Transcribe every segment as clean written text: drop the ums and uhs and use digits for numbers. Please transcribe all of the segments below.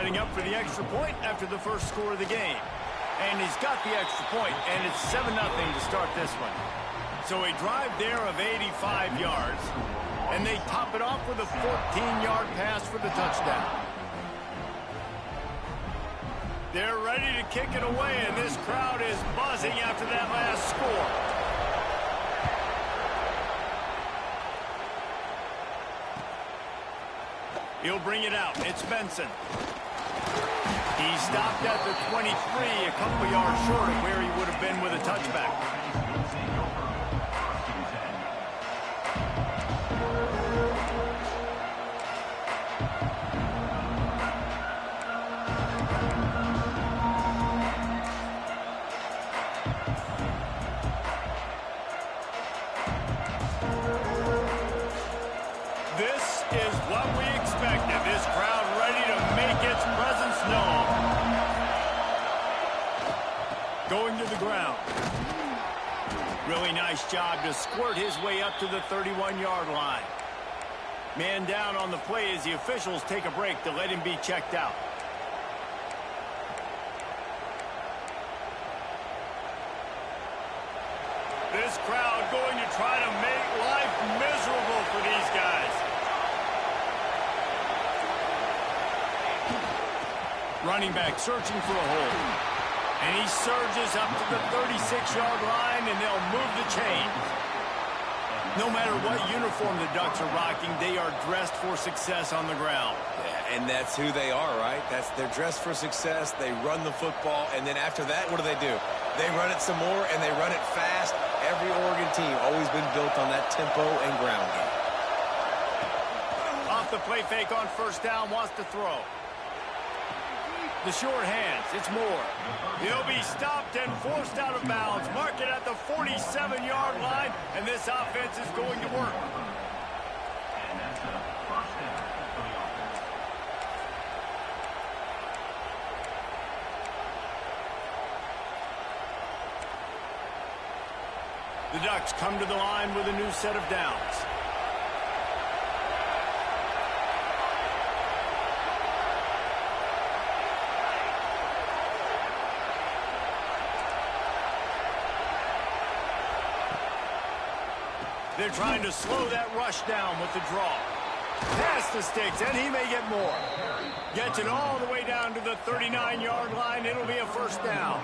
setting up for the extra point after the first score of the game. And he's got the extra point, and it's 7-0 to start this one. So a drive there of 85 yards, and they top it off with a 14-yard pass for the touchdown. They're ready to kick it away, and this crowd is buzzing after that last score. He'll bring it out. It's Benson. He stopped at the 23, a couple yards short of where he would have been with a touchback. This is what we expected. This crowd ready to make its presence known. Going to the ground. Really nice job to squirt his way up to the 31-yard line. Man down on the play as the officials take a break to let him be checked out. This crowd going to try to make life miserable for these guys. Running back searching for a hole. And he surges up to the 36-yard line, and they'll move the chains. No matter what uniform the Ducks are rocking, they are dressed for success on the ground. Yeah, and that's who they are, right? They're dressed for success. They run the football, and then after that, what do? They run it some more, and they run it fast. Every Oregon team always been built on that tempo and ground game. Off the play fake on first down, wants to throw. The short hands, it's Moore. He'll be stopped and forced out of bounds. Mark it at the 47-yard line, and this offense is going to work. The Ducks come to the line with a new set of downs. They're trying to slow that rush down with the draw. Pass the sticks, and he may get more. Gets it all the way down to the 39-yard line. It'll be a first down.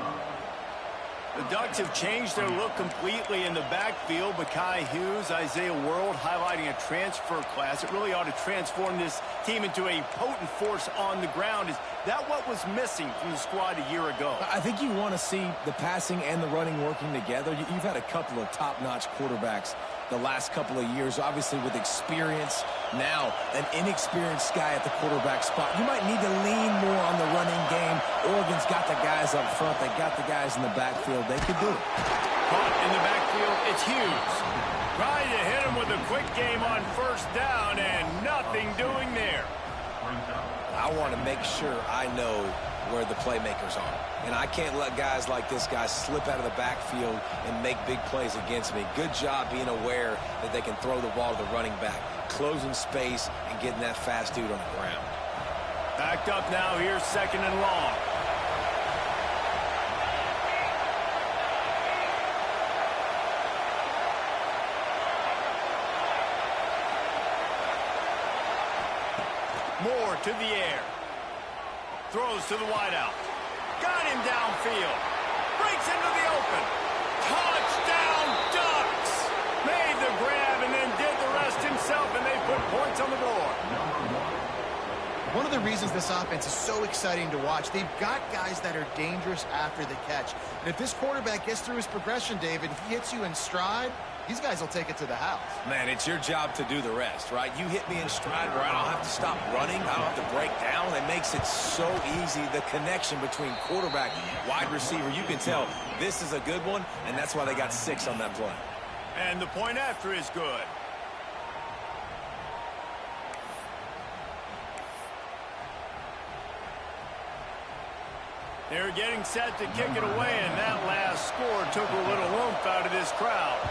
The Ducks have changed their look completely in the backfield. Mekhi Hughes, Isaiah World highlighting a transfer class. It really ought to transform this team into a potent force on the ground. Is that what was missing from the squad a year ago? I think you want to see the passing and the running working together. You've had a couple of top-notch quarterbacks the last couple of years, obviously with experience. Now, an inexperienced guy at the quarterback spot. You might need to lean more on the running game. Oregon's got the guys up front. They got the guys in the backfield. They could do it. Caught in the backfield, it's Hughes. Trying to hit him with a quick game on first down, and nothing doing there. I want to make sure I know where the playmakers are. And I can't let guys like this guy slip out of the backfield and make big plays against me. Good job being aware that they can throw the ball to the running back, closing space and getting that fast dude on the ground. Backed up now, here's second and long. Moore to the air. Throws to the wideout. Got him downfield. Breaks into the open. Touchdown, Ducks! Made the grab and then did the rest himself, and they put points on the board. One of the reasons this offense is so exciting to watch, they've got guys that are dangerous after the catch. And if this quarterback gets through his progression, David, if he hits you in stride, these guys will take it to the house. Man, it's your job to do the rest, right? You hit me in stride where I don't have to stop running. I don't have to break down. It makes it so easy. The connection between quarterback, wide receiver, you can tell this is a good one, and that's why they got 6 on that play. And the point after is good. They're getting set to kick it away, and that last score took a little oomph out of this crowd.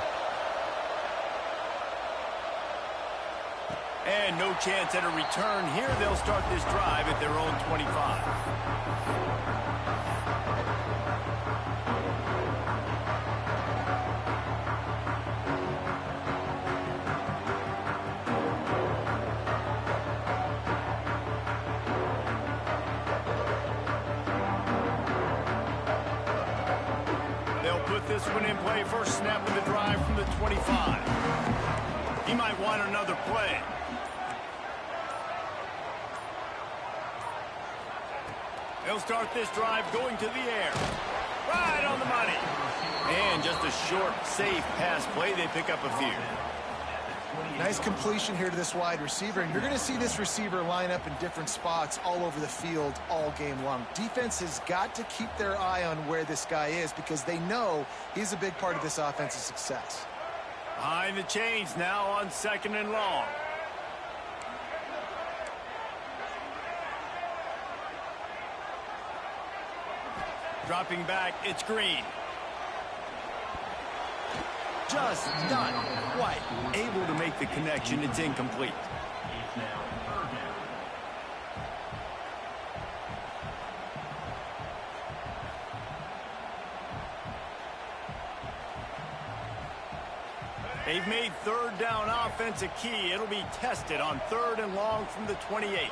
And no chance at a return here. They'll start this drive at their own 25. They'll put this one in play. First snap of the drive from the 25. He might want another play. They'll start this drive going to the air. Right on the money. And just a short, safe pass play. They pick up a few. Nice completion here to this wide receiver. And you're going to see this receiver line up in different spots all over the field all game long. Defense has got to keep their eye on where this guy is because they know he's a big part of this offense's success. Behind the chains now on 2nd and long. Dropping back, it's Green. Just not quite able to make the connection. It's incomplete. They've made 3rd down offense a key. It'll be tested on 3rd and long from the 28.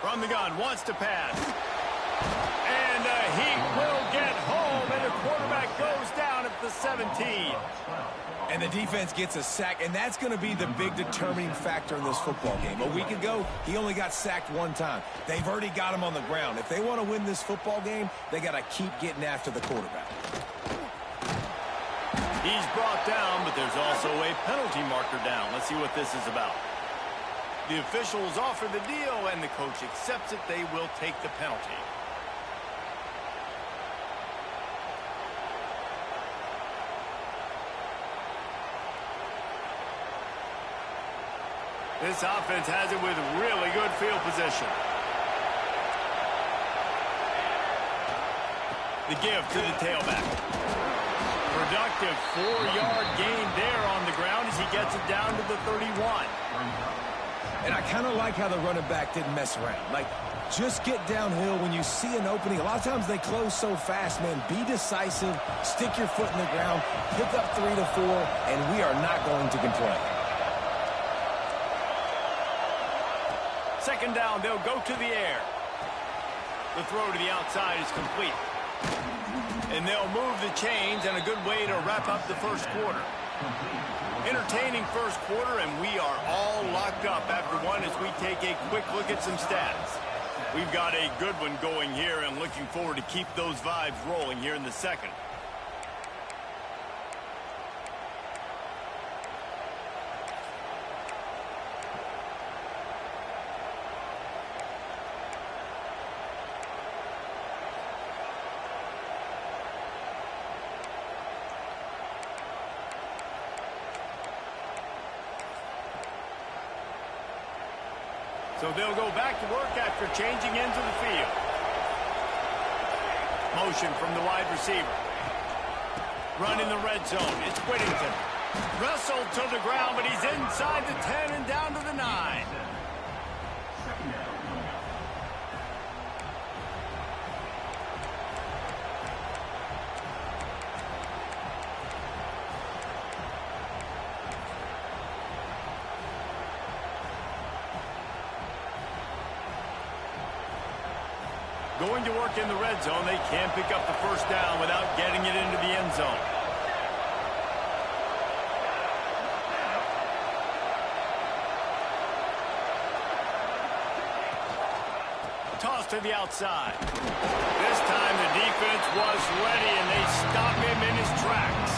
From the gun, wants to pass. And he will get home, and the quarterback goes down at the 17. And the defense gets a sack, and that's going to be the big determining factor in this football game. A week ago, he only got sacked 1 time. They've already got him on the ground. If they want to win this football game, they got to keep getting after the quarterback. He's brought down, but there's also a penalty marker down. Let's see what this is about. The officials offer the deal, and the coach accepts it. They will take the penalty. This offense has it with really good field position. The give to the tailback. Productive 4-yard gain there on the ground as he gets it down to the 31. And I kind of like how the running back didn't mess around. Like, just get downhill when you see an opening. A lot of times they close so fast, man. Be decisive, stick your foot in the ground, pick up 3 to 4, and we are not going to complain. 2nd down, they'll go to the air. The throw to the outside is complete. And they'll move the chains, and a good way to wrap up the first quarter. Entertaining first quarter, and we are all locked up after one as we take a quick look at some stats. We've got a good one going here, and looking forward to keep those vibes rolling here in the second. So they'll go back to work after changing into the field. Motion from the wide receiver. Run in the red zone. It's Whittington. Wrestled to the ground, but he's inside the 10 and down to the 9. Going to work in the red zone. They can pick up the first down without getting it into the end zone. Toss to the outside. This time the defense was ready, and they stop him in his tracks.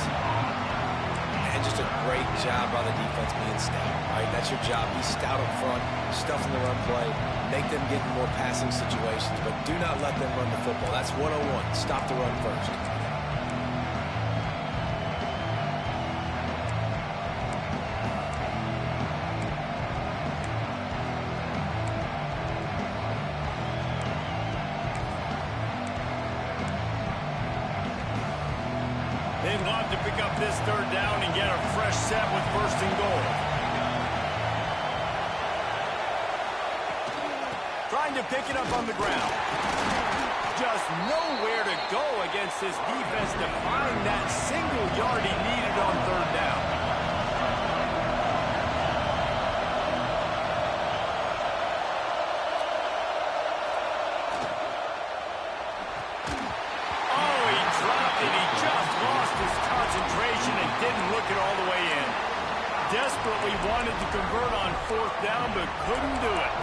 And just a great job by the defense being stout. Right? That's your job. Be stout up front, stuff in the run play, make them get in more passing situations, but do not let them run the football. That's 101. Stop the run first. this third down and get a fresh set with first and goal. Trying to pick it up on the ground. Just nowhere to go against this defense to find that single yard he needed on third down. Oh, he dropped it. He just lost his concentration and didn't look it all the way in. Desperately wanted to convert on fourth down, but couldn't do it.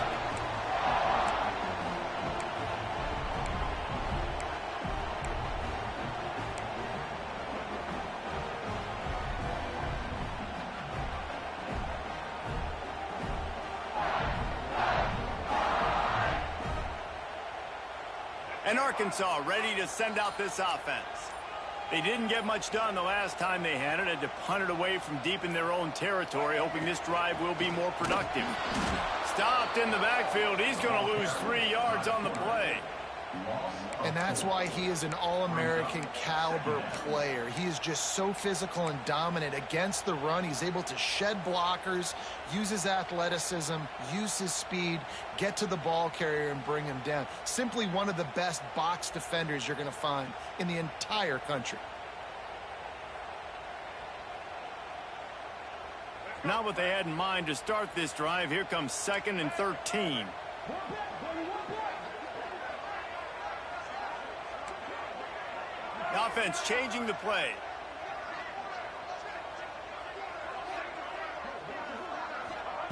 And Arkansas ready to send out this offense. They didn't get much done the last time they had it. Had to punt it away from deep in their own territory, hoping this drive will be more productive. Stopped in the backfield. He's going to lose 3 yards on the play. And that's why he is an All-American caliber player. He is just so physical and dominant against the run. He's able to shed blockers, use his athleticism, use his speed, get to the ball carrier and bring him down. Simply one of the best box defenders you're going to find in the entire country. Not what they had in mind to start this drive. Here comes 2nd and 13. The offense changing the play.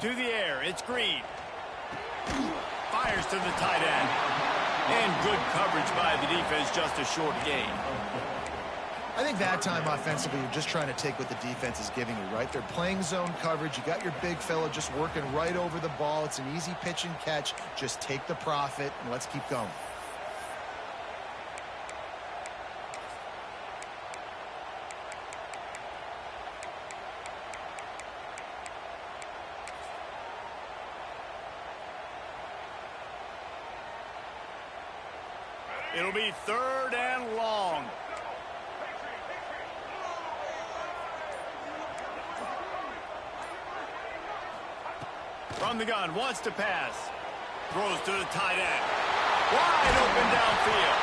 To the air, it's Green. Fires to the tight end. And good coverage by the defense, just a short gain. I think that time offensively, you're just trying to take what the defense is giving you, right? They're playing zone coverage. You got your big fella just working right over the ball. It's an easy pitch and catch. Just take the profit, and let's keep going. It'll be 3rd and long. From the gun, wants to pass. Throws to the tight end. Wide open downfield.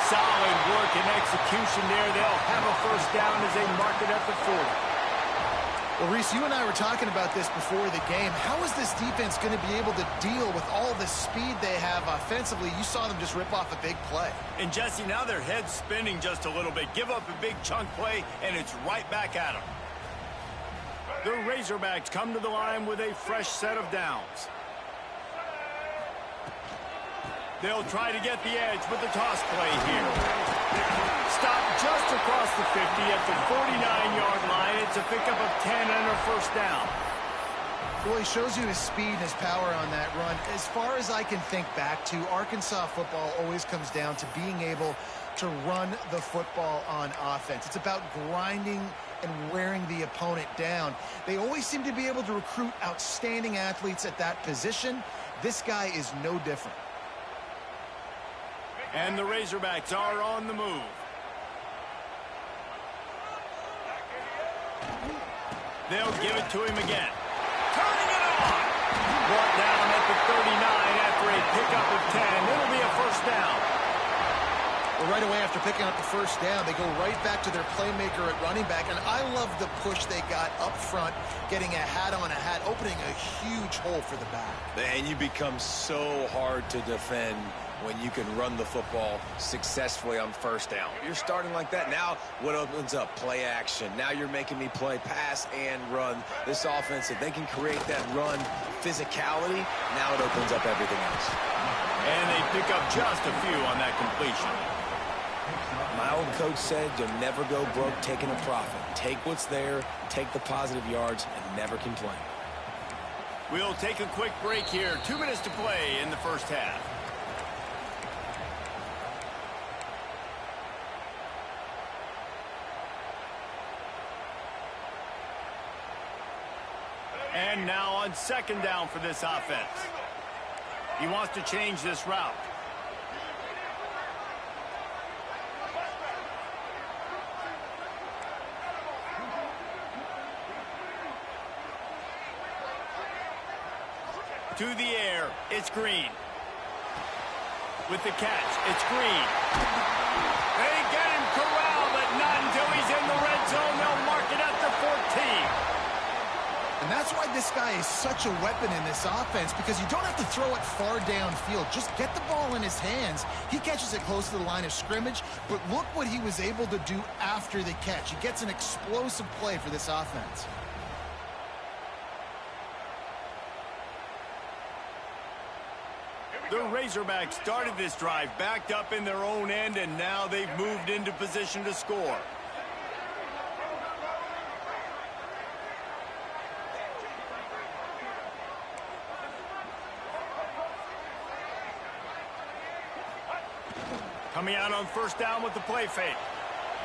Solid work and execution there. They'll have a first down as they mark it at the 40. Well, Reese, you and I were talking about this before the game. How is this defense going to be able to deal with all the speed they have offensively? You saw them just rip off a big play. And, Jesse, now their head's spinning just a little bit. Give up a big chunk play, and it's right back at them. The Razorbacks come to the line with a fresh set of downs. They'll try to get the edge with the toss play here. Stopped just across the 50 at the 49-yard line. It's a pickup of 10 and a first down. Well, he shows you his speed and his power on that run. As far as I can think back to, Arkansas football always comes down to being able to run the football on offense. It's about grinding and wearing the opponent down. They always seem to be able to recruit outstanding athletes at that position. This guy is no different. And the Razorbacks are on the move. They'll give it to him again. Turning it on. Brought down at the 39 after a pickup of 10. It'll be a first down. Well, right away after picking up the first down, they go right back to their playmaker at running back. And I love the push they got up front, getting a hat on a hat, opening a huge hole for the back. And you become so hard to defend when you can run the football successfully on first down. You're starting like that. Now what opens up? Play action. Now you're making me play pass and run. This offense, if they can create that run physicality, now it opens up everything else. And they pick up just a few on that completion. My old coach said you'll never go broke taking a profit. Take what's there, take the positive yards, and never complain. We'll take a quick break here. 2 minutes to play in the first half. And now on second down for this offense. He wants to change this route. To the air, it's Green. With the catch, it's Green. They get him corralled, but not until he's in the red zone. They'll mark it at the 14. And that's why this guy is such a weapon in this offense, because you don't have to throw it far downfield. Just get the ball in his hands. He catches it close to the line of scrimmage, but look what he was able to do after the catch. He gets an explosive play for this offense. The Razorbacks started this drive backed up in their own end, and now they've moved into position to score. Coming out on first down with the play fake.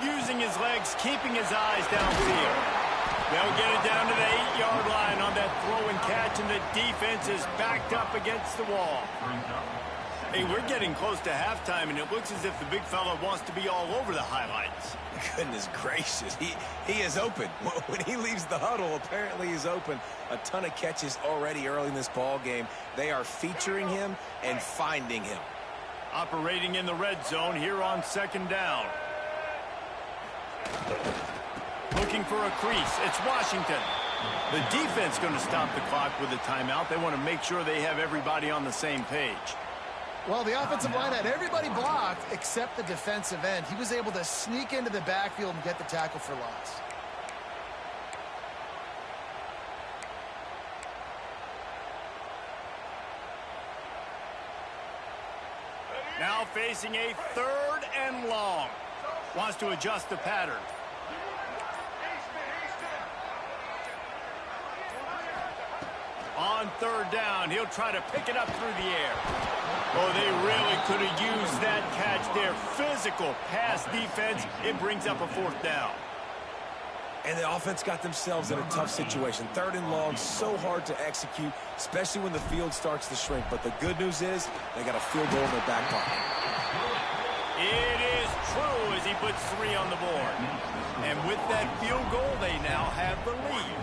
Using his legs, keeping his eyes downfield. They'll get it down to the 8-yard line on that throw and catch, and the defense is backed up against the wall. Hey, we're getting close to halftime, and it looks as if the big fella wants to be all over the highlights. Goodness gracious, he is open. When he leaves the huddle, apparently he's open. A ton of catches already early in this ball game. They are featuring him and finding him. Operating in the red zone here on second down. Looking for a crease. It's Washington. The defense going to stop the clock with a timeout. They want to make sure they have everybody on the same page. Well, the offensive line had everybody blocked except the defensive end. He was able to sneak into the backfield and get the tackle for loss. Now facing a 3rd and long. Wants to adjust the pattern. On 3rd down, he'll try to pick it up through the air. Oh, they really could have used that catch there. Physical pass defense. It brings up a 4th down. And the offense got themselves in a tough situation. 3rd and long, so hard to execute, especially when the field starts to shrink. But the good news is they got a field goal in their back pocket. It is true as he puts 3 on the board. And with that field goal, they now have the lead.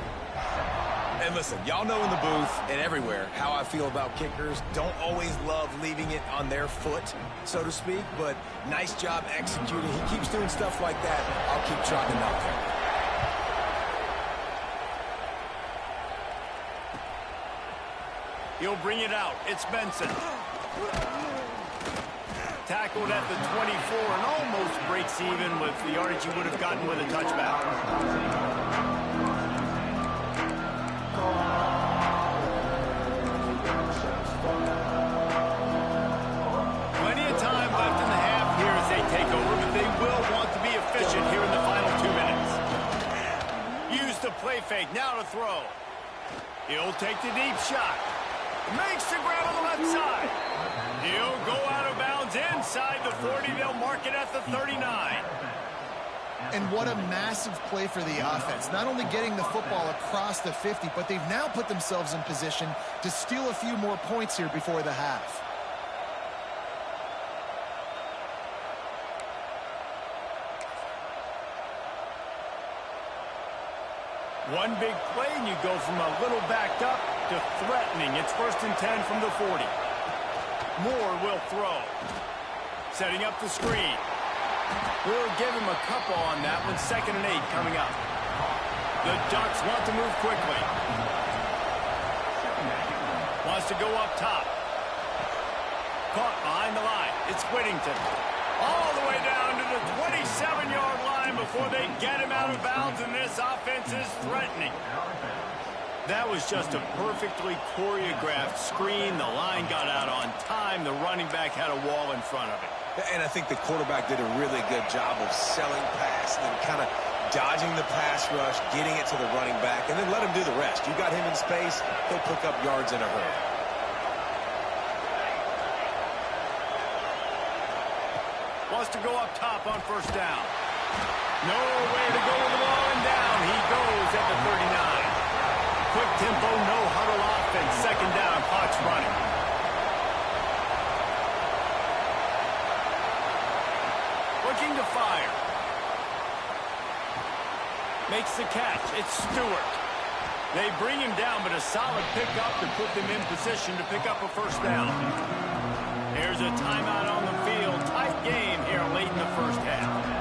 And listen, y'all know in the booth and everywhere how I feel about kickers. Don't always love leaving it on their foot, so to speak, but nice job executing. He keeps doing stuff like that. I'll keep trotting him out there. He'll bring it out. It's Benson. Tackled at the 24 and almost breaks even with the yardage he would have gotten with a touchback. Plenty of time left in the half here as they take over, but they will want to be efficient here in the final 2 minutes. Use the play fake. Now to throw. He'll take the deep shot. Makes the grab on the left side. He'll go out of bounds inside the 40. They'll mark it at the 39. And what a massive play for the offense. Not only getting the football across the 50, but they've now put themselves in position to steal a few more points here before the half. One big play, and you go from a little backed up to threatening. It's 1st and 10 from the 40. Moore will throw. Setting up the screen. We'll give him a couple on that one. 2nd and 8 coming up. The Ducks want to move quickly. Wants to go up top. Caught behind the line. It's Whittington. All the way down to the 27-yard line before they get him out of bounds, and this offense is threatening. That was just a perfectly choreographed screen. The line got out on time. The running back had a wall in front of it. And I think the quarterback did a really good job of selling pass and then kind of dodging the pass rush, getting it to the running back, and then let him do the rest. You got him in space, he'll pick up yards in a hurry. Wants to go up top on 1st down. No way to go with the ball and down. He goes at the 39. Quick tempo, no huddle offense. 2nd down, Hawks running. Looking to fire. Makes the catch. It's Stewart. They bring him down, but a solid pickup to put them in position to pick up a first down. There's a timeout on the field. Tight game here late in the first half.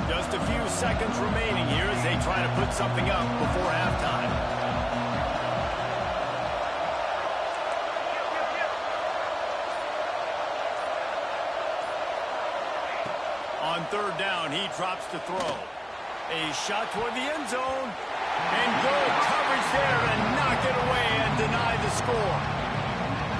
Just a few seconds remaining here as they try to put something up before halftime. On third down, he drops to throw. A shot toward the end zone. And good coverage there to knock it away and deny the score.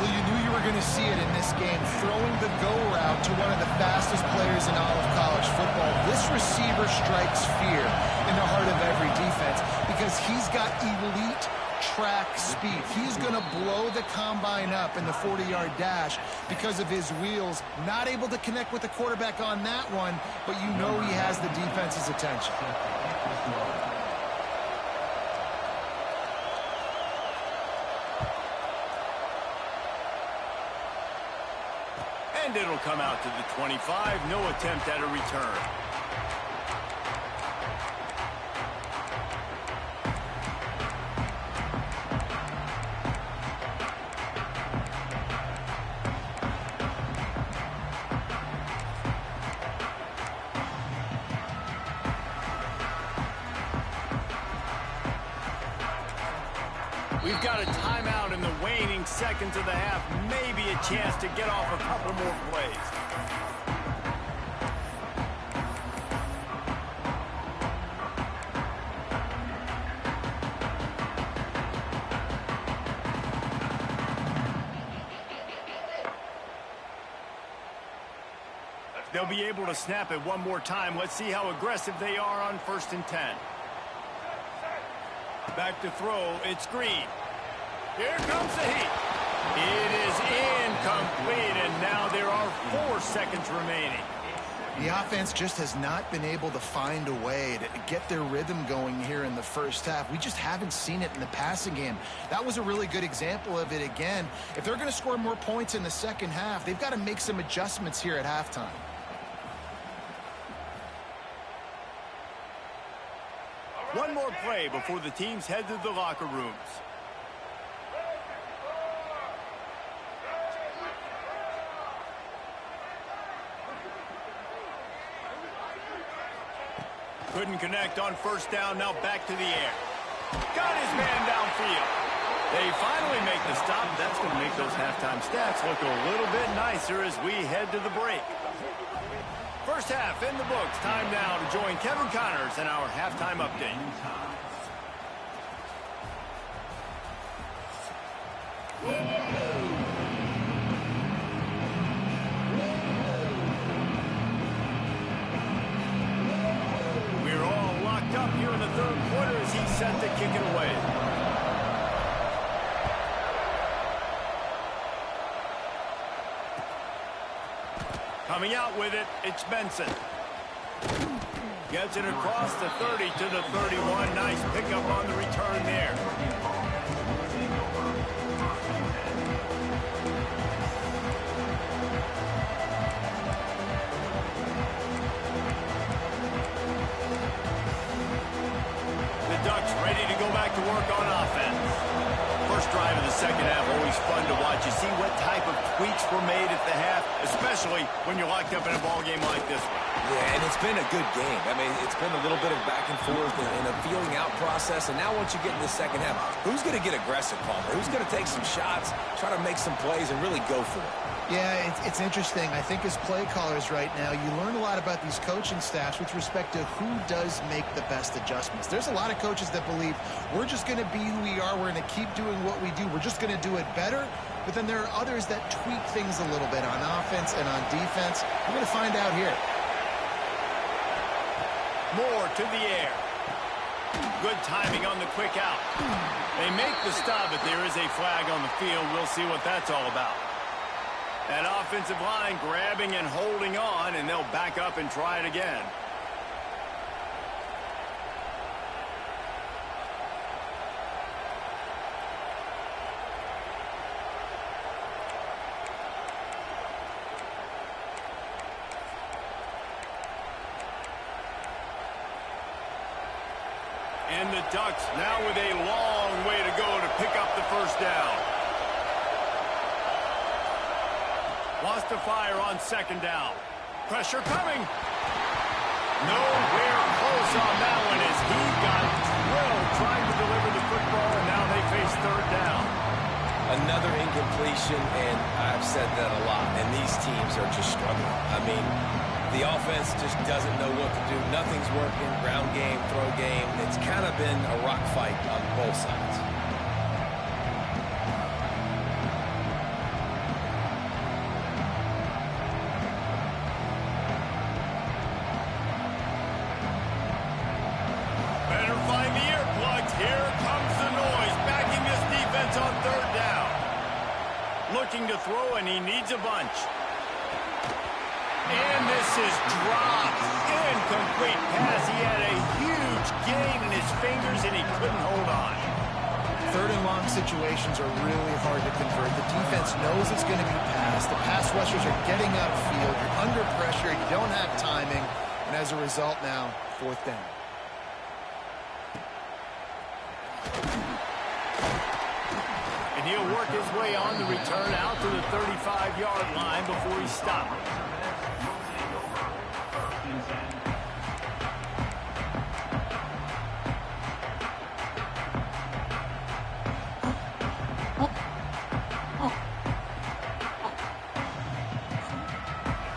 Well, you knew you were going to see it in this game, throwing the go route to one of the fastest players in all of college football. This receiver strikes fear in the heart of every defense because he's got elite track speed. He's going to blow the combine up in the 40-yard dash because of his wheels. Not able to connect with the quarterback on that one, but you know he has the defense's attention. And it'll come out to the 25. No attempt at a return. We've got a timeout in the waning seconds of the half. Maybe a chance to get off a couple more plays. They'll be able to snap it one more time. Let's see how aggressive they are on 1st and 10. Back to throw. It's Green. Here comes the heat. It is incomplete, and now there are 4 seconds remaining. The offense just has not been able to find a way to get their rhythm going here in the first half. We just haven't seen it in the passing game. That was a really good example of it again. If they're going to score more points in the second half, they've got to make some adjustments here at halftime. One more play before the teams head to the locker rooms. Couldn't connect on 1st down, now back to the air. Got his man downfield. They finally make the stop. That's going to make those halftime stats look a little bit nicer as we head to the break. First half in the books. Time now to join Kevin Connors in our halftime update. We're all locked up here in the 3rd quarter as he's set to kick it away. Coming out with it, it's Benson. Gets it across the 30 to the 31. Nice pickup on the return there. The Ducks ready to go back to work on offense. First drive of the second half, always fun to watch. You see what type of tweaks were made at the half, especially when you're locked up in a ball game like this one. Yeah, and it's been a good game. I mean, it's been a little bit of back and forth and a feeling out process. And now once you get in the second half, who's going to get aggressive, Palmer? Who's going to take some shots, try to make some plays, and really go for it? Yeah, it's interesting. I think as play callers right now, you learn a lot about these coaching staffs with respect to who does make the best adjustments. There's a lot of coaches that believe we're just going to be who we are. We're going to keep doing what we do. We're just going to do it better. But then there are others that tweak things a little bit on offense and on defense. We're going to find out here. More to the air. Good timing on the quick out. They make the stop, but there is a flag on the field. We'll see what that's all about. That offensive line grabbing and holding on, and they'll back up and try it again. And the Ducks now with a long way to go to pick up the first down. Wants to fire on second down. Pressure coming. Nowhere close on that one as he got drilled trying to deliver the football, and now they face third down. Another incompletion, and I've said that a lot, and these teams are just struggling. I mean, the offense just doesn't know what to do. Nothing's working. Ground game, throw game. It's kind of been a rock fight on both sides. Better find the earplugs. Here comes the noise. Backing this defense on third down. Looking to throw, and he needs a bunch. And this is dropped. Incomplete pass. He had a huge gain in his fingers, and he couldn't hold on. Third and long situations are really hard to convert. The defense knows it's going to be passed. The pass rushers are getting upfield. You're under pressure. You don't have timing. And as a result now, fourth down. And he'll work his way on the return out to the 35-yard line before he stopped.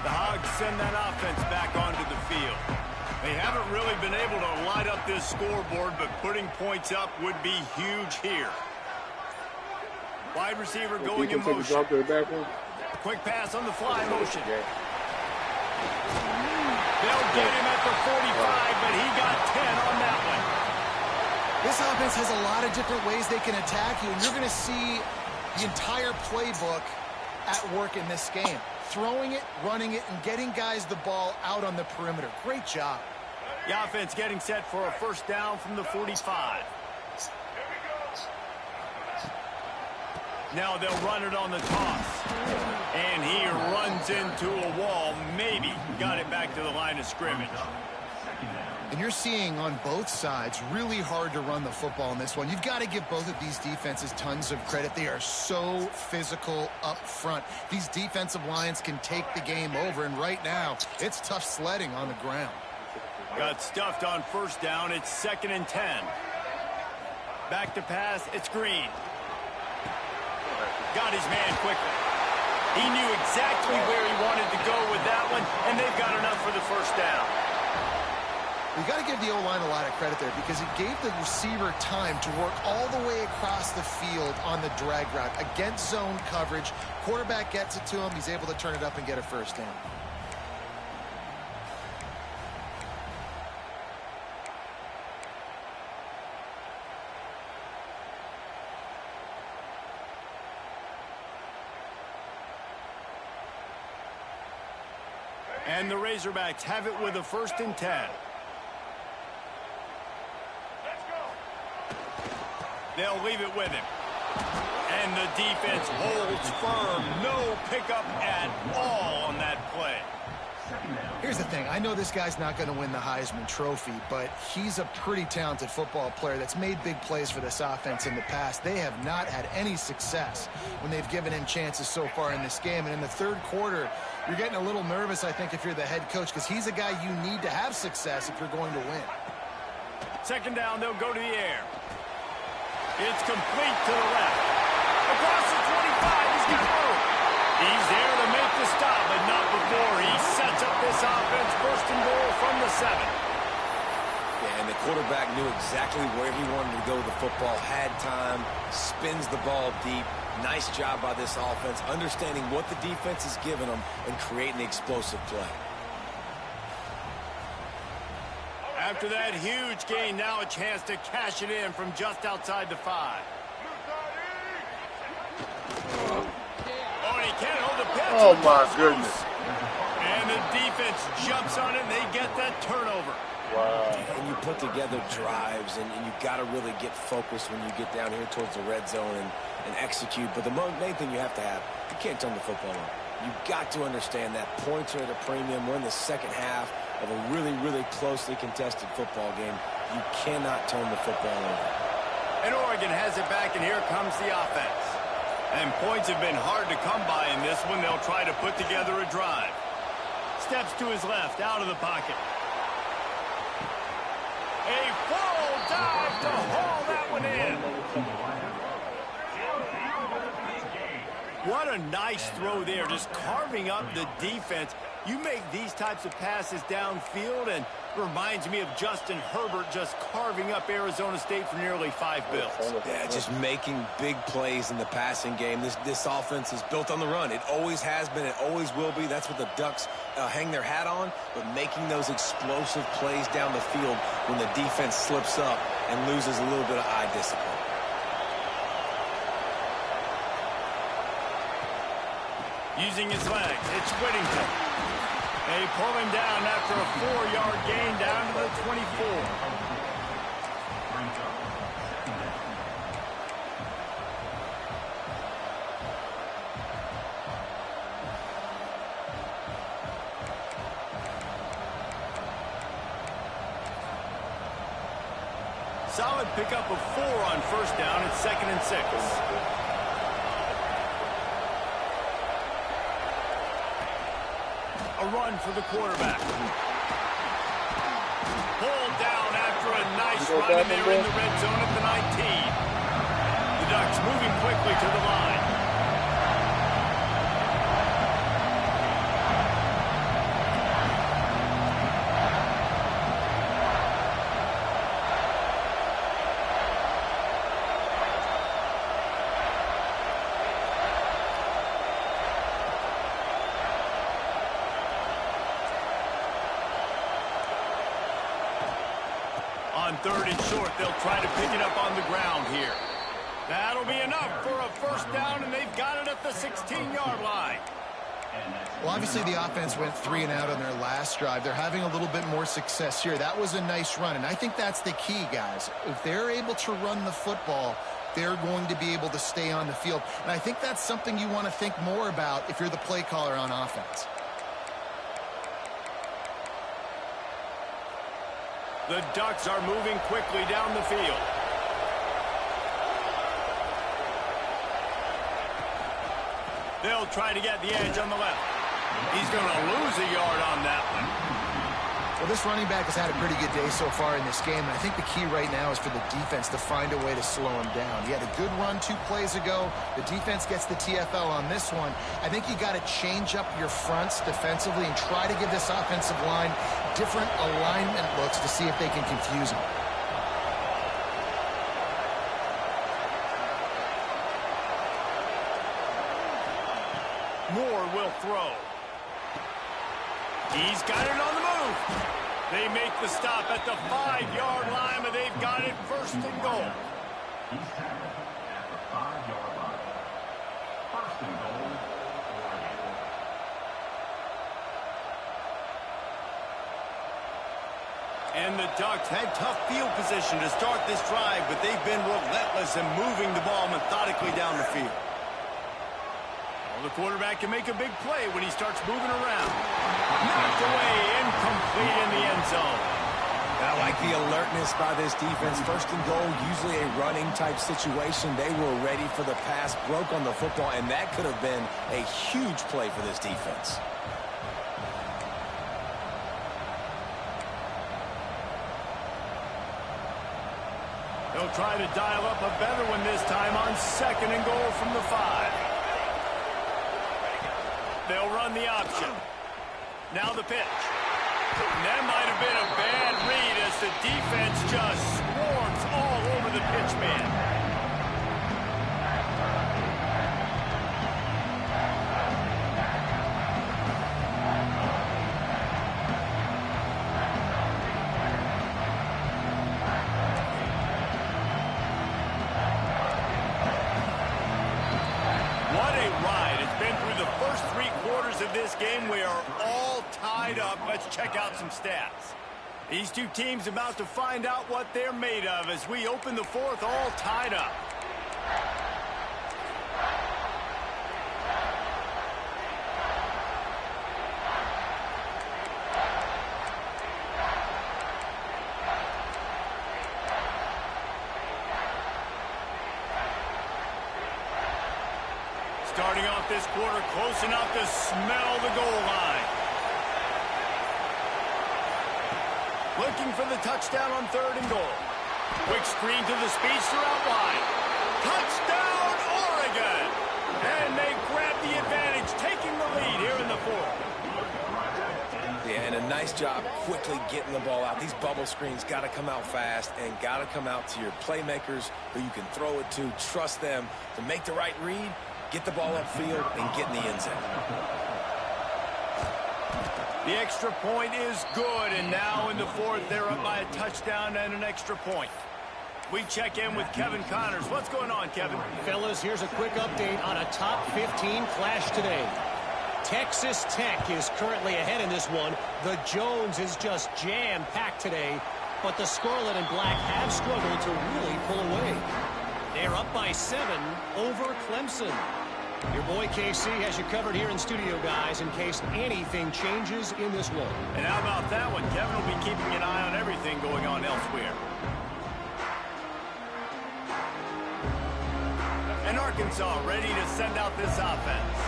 The Hogs send that offense back onto the field. They haven't really been able to light up this scoreboard, but putting points up would be huge here. Wide receiver going in motion. Quick pass on the fly motion. They'll get him at the 45, but he got 10 on that one. This offense has a lot of different ways they can attack you, and you're going to see the entire playbook at work in this game. Throwing it, running it, and getting guys the ball out on the perimeter. Great job. The offense getting set for a first down from the 45. Now they'll run it on the toss. And he runs into a wall. Maybe got it back to the line of scrimmage. And you're seeing on both sides really hard to run the football in this one. You've got to give both of these defenses tons of credit. They are so physical up front. These defensive lines can take the game over, and right now it's tough sledding on the ground. Got stuffed on first down. It's 2nd and 10. Back to pass. It's Green. Got his man quickly. He knew exactly where he wanted to go with that one, and they've got enough for the first down. You got to give the O-line a lot of credit there because it gave the receiver time to work all the way across the field on the drag route against zone coverage. Quarterback gets it to him. He's able to turn it up and get a first down. And the Razorbacks have it with a 1st and 10. They'll leave it with him. And the defense holds firm. No pickup at all on that play. Here's the thing. I know this guy's not going to win the Heisman Trophy, but he's a pretty talented football player that's made big plays for this offense in the past. They have not had any success when they've given him chances so far in this game. And in the third quarter, you're getting a little nervous, I think, if you're the head coach, because he's a guy you need to have success if you're going to win. 2nd down, they'll go to the air. It's complete to the left. Across the 25, he's got room. He's there to make the stop, but not before he sets up this offense. 1st and goal from the 7. Yeah, and the quarterback knew exactly where he wanted to go with the football, had time, spins the ball deep. Nice job by this offense, understanding what the defense is giving them and creating the explosive play. After that huge gain, now a chance to cash it in from just outside the 5. Oh, and he can't hold the pitch. Oh, my goodness. And the defense jumps on it, and they get that turnover. Wow. And you put together drives, and you got to really get focused when you get down here towards the red zone and execute. But the main thing you have to have, you can't turn the football over. You've got to understand that points are at a premium. We're in the second half. of a really, really closely contested football game. You cannot turn the football over. And Oregon has it back, and here comes the offense. And points have been hard to come by in this one. They'll try to put together a drive. Steps to his left, out of the pocket. A full dive to haul that one in. What a nice throw there, just carving up the defense. You make these types of passes downfield, and it reminds me of Justin Herbert just carving up Arizona State for nearly 5 bills. Yeah, just making big plays in the passing game. This offense is built on the run. It always has been. It always will be. That's what the Ducks hang their hat on, but making those explosive plays down the field when the defense slips up and loses a little bit of eye discipline. Using his legs, it's Whittington. They pull him down after a 4-yard gain down to the 24. Solid pickup of 4 on first down. It's 2nd and 6. A run for the quarterback. Pulled down after a nice run, and they're in the red zone at the 19. The Ducks moving quickly to the line. On 3rd and short, they'll try to pick it up on the ground here. That'll be enough for a first down, and they've got it at the 16-yard line. Well, obviously the offense went 3 and out on their last drive. They're having a little bit more success here. That was a nice run, and I think that's the key, guys. If they're able to run the football, they're going to be able to stay on the field. And I think that's something you want to think more about if you're the play caller on offense. The Ducks are moving quickly down the field. They'll try to get the edge on the left. He's going to lose a yard on that one. Well, this running back has had a pretty good day so far in this game, and I think the key right now is for the defense to find a way to slow him down. He had a good run 2 plays ago. The defense gets the TFL on this one. I think you got to change up your fronts defensively and try to give this offensive line different alignment looks to see if they can confuse him. Moore will throw. He's got it on the move. They make the stop at the 5-yard line, but they've got it 1st and goal. He's tackled at the 5-yard line. 1st and goal, Oregon. And the Ducks had tough field position to start this drive, but they've been relentless in moving the ball methodically down the field. The quarterback can make a big play when he starts moving around. Knocked away, incomplete in the end zone. I like the alertness by this defense. 1st and goal, usually a running type situation. They were ready for the pass, broke on the football, and that could have been a huge play for this defense. They'll try to dial up a better one this time on 2nd and goal from the 5. They'll run the option. Now the pitch. And that might have been a bad read as the defense just swarms all over the pitch man. What a ride. It's been through the first 3 quarters of this game. We are all tied up. Let's check out some stats. These 2 teams about to find out what they're made of as we open the 4th all tied up. Starting off this quarter close enough to smell the goal line. Looking for the touchdown on 3rd and goal. Quick screen to the speedster out wide. Touchdown, Oregon! And they grab the advantage, taking the lead here in the 4th. Yeah, and a nice job quickly getting the ball out. These bubble screens got to come out fast and got to come out to your playmakers who you can throw it to. Trust them to make the right read, get the ball upfield, and get in the end zone. The extra point is good, and now in the 4th, they're up by a touchdown and an extra point. We check in with Kevin Connors. What's going on, Kevin? Fellas, here's a quick update on a top 15 clash today. Texas Tech is currently ahead in this one. The Jones is just jam-packed today, but the Scarlet and Black have struggled to really pull away. They're up by 7 over Clemson. Your boy KC has you covered here in studio, guys, in case anything changes in this one. And how about that one? Kevin will be keeping an eye on everything going on elsewhere. And Arkansas ready to send out this offense.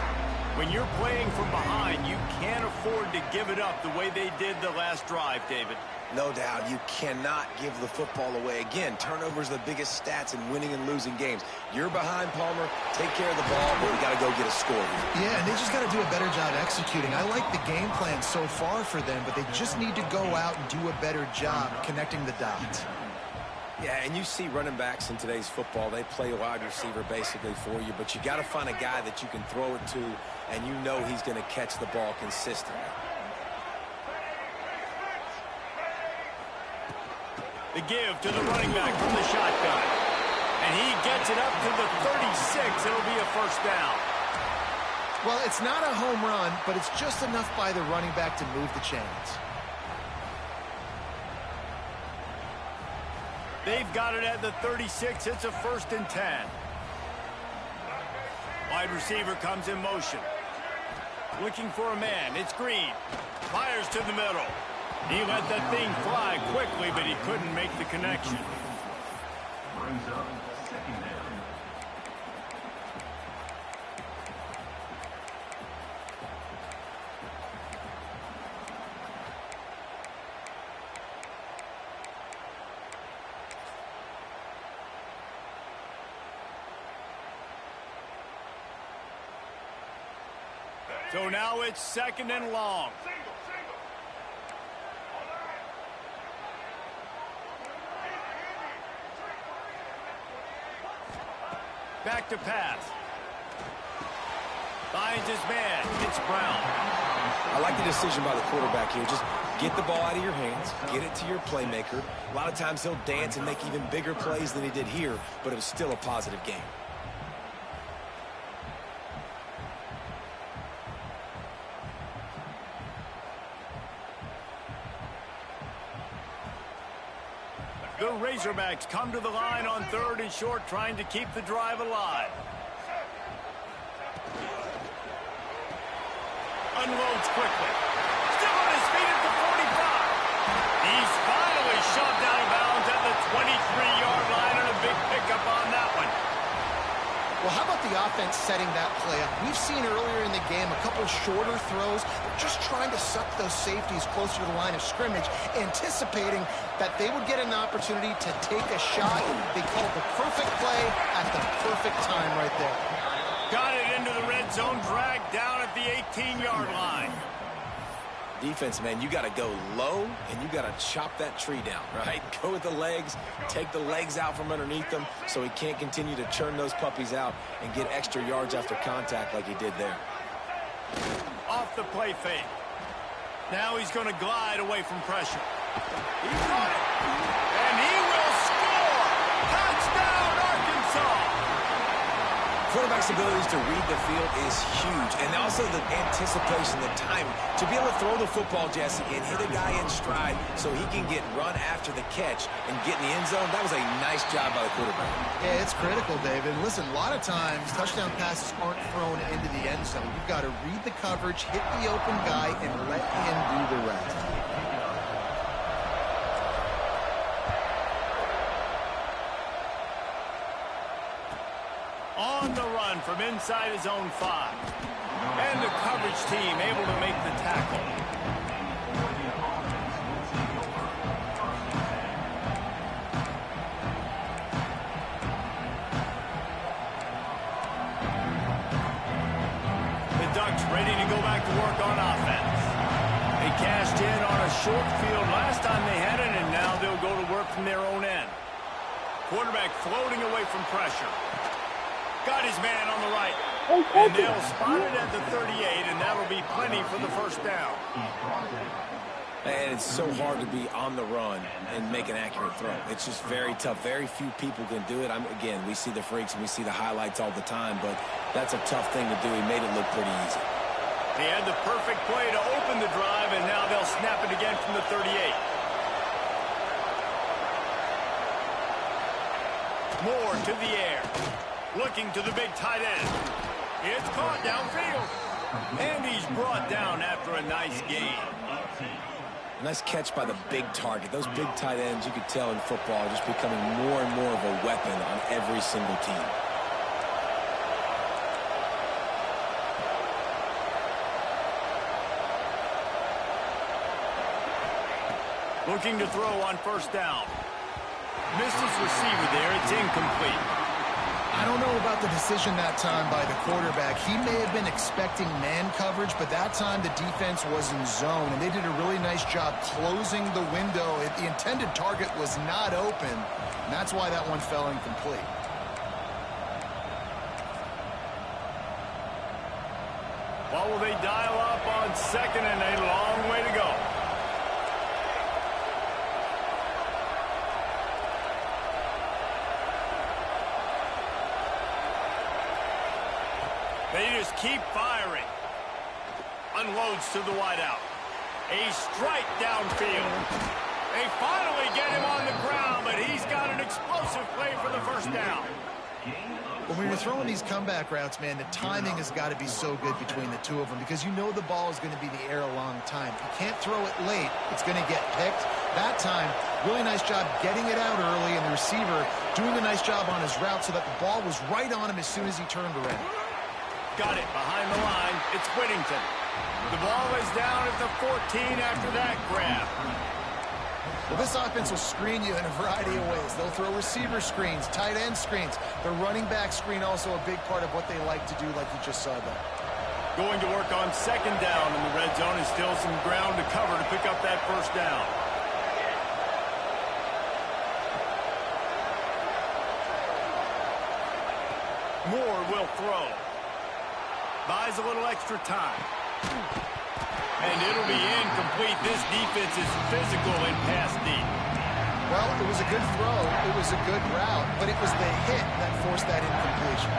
When you're playing from behind, you can't afford to give it up the way they did the last drive, David. No doubt, you cannot give the football away. Again, turnovers are the biggest stats in winning and losing games. You're behind, Palmer. Take care of the ball, but we got to go get a score here. Yeah, and they just got to do a better job executing. I like the game plan so far for them, but they just need to go out and do a better job connecting the dots. Yeah, and you see running backs in today's football, they play wide receiver basically for you, but you got to find a guy that you can throw it to, and you know he's going to catch the ball consistently. The give to the running back from the shotgun. And he gets it up to the 36. It'll be a first down. Well, it's not a home run, but it's just enough by the running back to move the chains. They've got it at the 36. It's a 1st and 10. Wide receiver comes in motion. Looking for a man. It's Green. Fires to the middle. He let that thing fly quickly, but he couldn't make the connection. Brings up 2nd down. So now it's 2nd and long. Back to pass. Finds his man. It's Brown. I like the decision by the quarterback here. Just get the ball out of your hands, get it to your playmaker. A lot of times he'll dance and make even bigger plays than he did here, but it was still a positive game. The Razorbacks come to the line on 3rd and short, trying to keep the drive alive. Unloads quickly. Still on his feet at the 45. He's finally shoved out of bounds at the 23-yard line, and a big pickup on that one. Well, how about the offense setting that play up? We've seen earlier in the game a couple shorter throws. They're just trying to suck those safeties closer to the line of scrimmage, anticipating that they would get an opportunity to take a shot. They called the perfect play at the perfect time right there. Got it into the red zone, dragged down at the 18-yard line. Defense, man, you got to go low, and you got to chop that tree down, right? Go with the legs, take the legs out from underneath them so he can't continue to churn those puppies out and get extra yards after contact like he did there. Off the play fake. Now he's going to glide away from pressure. He's got it. And he will score. Touchdown, Arkansas. Quarterback's abilities to read the field is huge, and also the anticipation, the timing. To be able to throw the football, Jesse, and hit a guy in stride so he can get run after the catch and get in the end zone, that was a nice job by the quarterback. Yeah, it's critical, David. Listen, a lot of times touchdown passes aren't thrown into the end zone. You've got to read the coverage, hit the open guy, and let him do the rest. on the run from inside his own 5. And the coverage team able to make the tackle. The Ducks ready to go back to work on offense. They cashed in on a short field last time they had it, and now they'll go to work from their own end. Quarterback floating away from pressure. Got his man on the right. And they'll spot it at the 38, and that'll be plenty for the first down. And it's so hard to be on the run and make an accurate throw. It's just very tough. Very few people can do it. Again, we see the freaks and we see the highlights all the time, but that's a tough thing to do. He made it look pretty easy. They had the perfect play to open the drive, and now they'll snap it again from the 38. Moore to the air. Looking to the big tight end. It's caught downfield. And he's brought down after a nice gain. Nice catch by the big target. Those big tight ends, you could tell in football, are just becoming more and more of a weapon on every single team. Looking to throw on first down. Missed his receiver there. It's incomplete. I don't know about the decision that time by the quarterback. He may have been expecting man coverage, but that time the defense was in zone, and they did a really nice job closing the window. The intended target was not open, and that's why that one fell incomplete. What will they dial up on second and a long way to go? They just keep firing. Unloads to the wideout. A strike downfield. They finally get him on the ground, but he's got an explosive play for the first down. When you're throwing these comeback routes, man, the timing has got to be so good between the two of them because you know the ball is going to be in the air a long time. You can't throw it late. It's going to get picked. That time, really nice job getting it out early, and the receiver doing a nice job on his route so that the ball was right on him as soon as he turned around. Got it behind the line. It's Whittington. The ball is down at the 14 after that grab. Well, this offense will screen you in a variety of ways. They'll throw receiver screens, tight end screens. The running back screen also a big part of what they like to do, like you just saw there. Going to work on second down in the red zone, and still some ground to cover to pick up that first down. Moore will throw. Buys a little extra time. And it'll be incomplete. This defense is physical and pass deep. Well, it was a good throw. It was a good route, but it was the hit that forced that incompletion.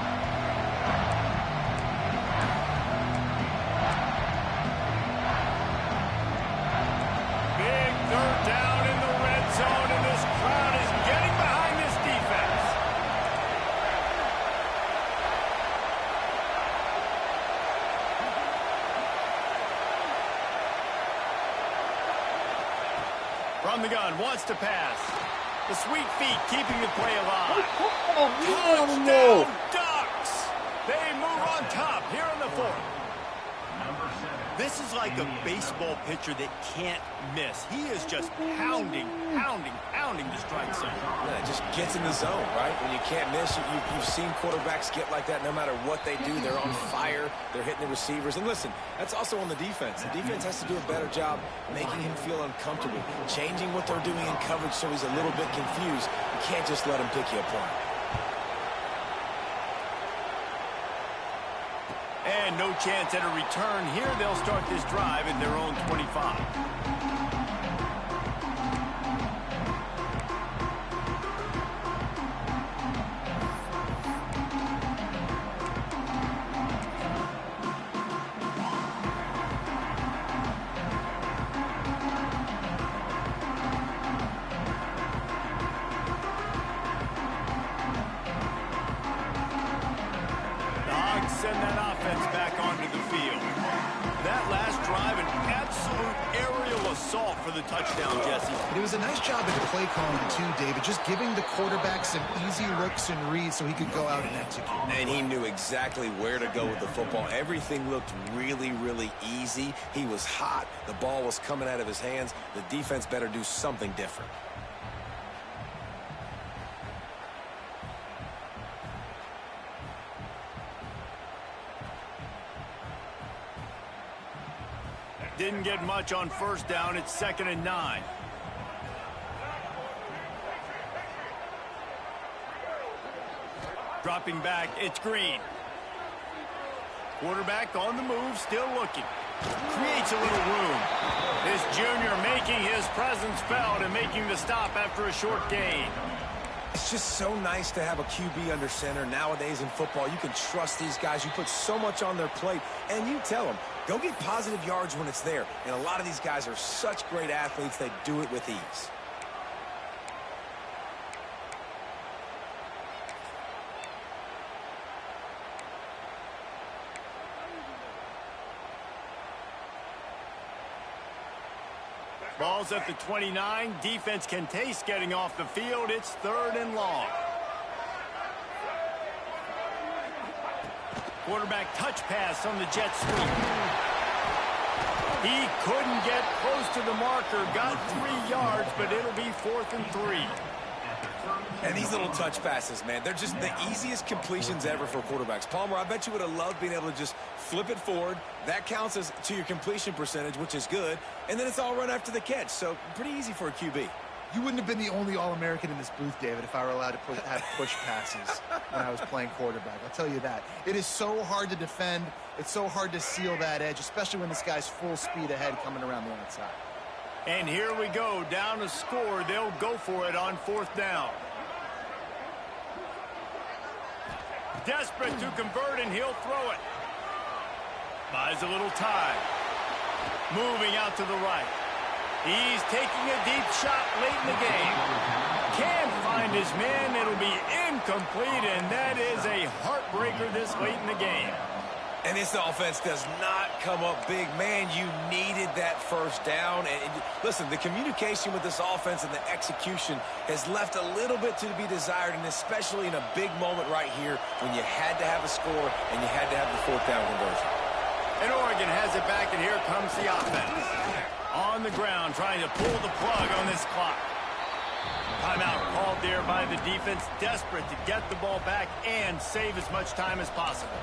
Big third down in the red zone, and this crowd is getting behind this defense. From the gun, wants to pass. The sweet feet keeping the play alive. Touchdown, Ducks! They move on top here in the fourth. This is like a baseball pitcher that can't miss. He is just pounding the strike zone. Yeah, it just gets in the zone, right? When you can't miss, you've seen quarterbacks get like that no matter what they do. They're on fire. They're hitting the receivers. And listen, that's also on the defense. The defense has to do a better job making him feel uncomfortable, changing what they're doing in coverage so he's a little bit confused. You can't just let him pick you apart. And no chance at a return here. They'll start this drive at their own 25. Send that offense back onto the field. That last drive, an absolute aerial assault for the touchdown, Jesse. It was a nice job at play calling, too, David, just giving the quarterback some easy looks and reads so he could go out and execute. And he knew exactly where to go with the football. Everything looked really, really easy. He was hot. The ball was coming out of his hands. The defense better do something different. Didn't get much on first down. It's 2nd and 9. Dropping back, it's Green. Quarterback on the move, still looking. Creates a little room. This junior making his presence felt and making the stop after a short gain. It's just so nice to have a QB under center. Nowadays in football, you can trust these guys. You put so much on their plate, and you tell them, go get positive yards when it's there. And a lot of these guys are such great athletes, they do it with ease. Ball's at the 29. Defense can taste getting off the field. It's 3rd and long. Quarterback touch pass on the jet sweep. He couldn't get close to the marker. Got 3 yards, but it'll be 4th and 3. And these little touch passes, man, they're just the easiest completions ever for quarterbacks. Palmer, I bet you would have loved being able to just flip it forward. That counts as to your completion percentage, which is good. And then it's all run after the catch. So pretty easy for a QB. You wouldn't have been the only All-American in this booth, David, if I were allowed to have push passes when I was playing quarterback. I'll tell you that. It is so hard to defend. It's so hard to seal that edge, especially when this guy's full speed ahead coming around the outside. And here we go, down to score. They'll go for it on 4th down. Desperate to convert, and he'll throw it. Buys a little time. Moving out to the right. He's taking a deep shot late in the game. Can't find his man. It'll be incomplete, and that is a heartbreaker this late in the game. And this offense does not come up big. Man, you needed that first down. And listen, the communication with this offense and the execution has left a little bit to be desired, and especially in a big moment right here when you had to have a score and you had to have the 4th down conversion. And Oregon has it back, and here comes the offense. On the ground, trying to pull the plug on this clock. Timeout called there by the defense, desperate to get the ball back and save as much time as possible.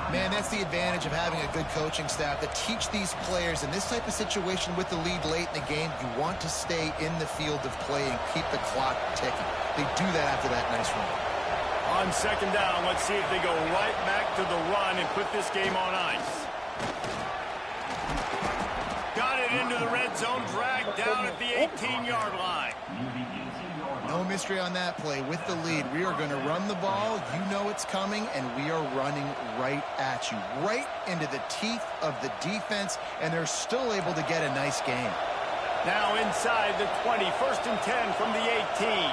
Man, that's the advantage of having a good coaching staff that teach these players in this type of situation with the lead late in the game. You want to stay in the field of play and keep the clock ticking. They do that after that nice run. On 2nd down, let's see if they go right back to the run and put this game on ice. Got it into the red zone, dragged down at the 18-yard line. No mystery on that play. With the lead, we are going to run the ball. You know it's coming, and we are running right at you, right into the teeth of the defense, and they're still able to get a nice game. Now inside the 20, 1st and 10 from the 18.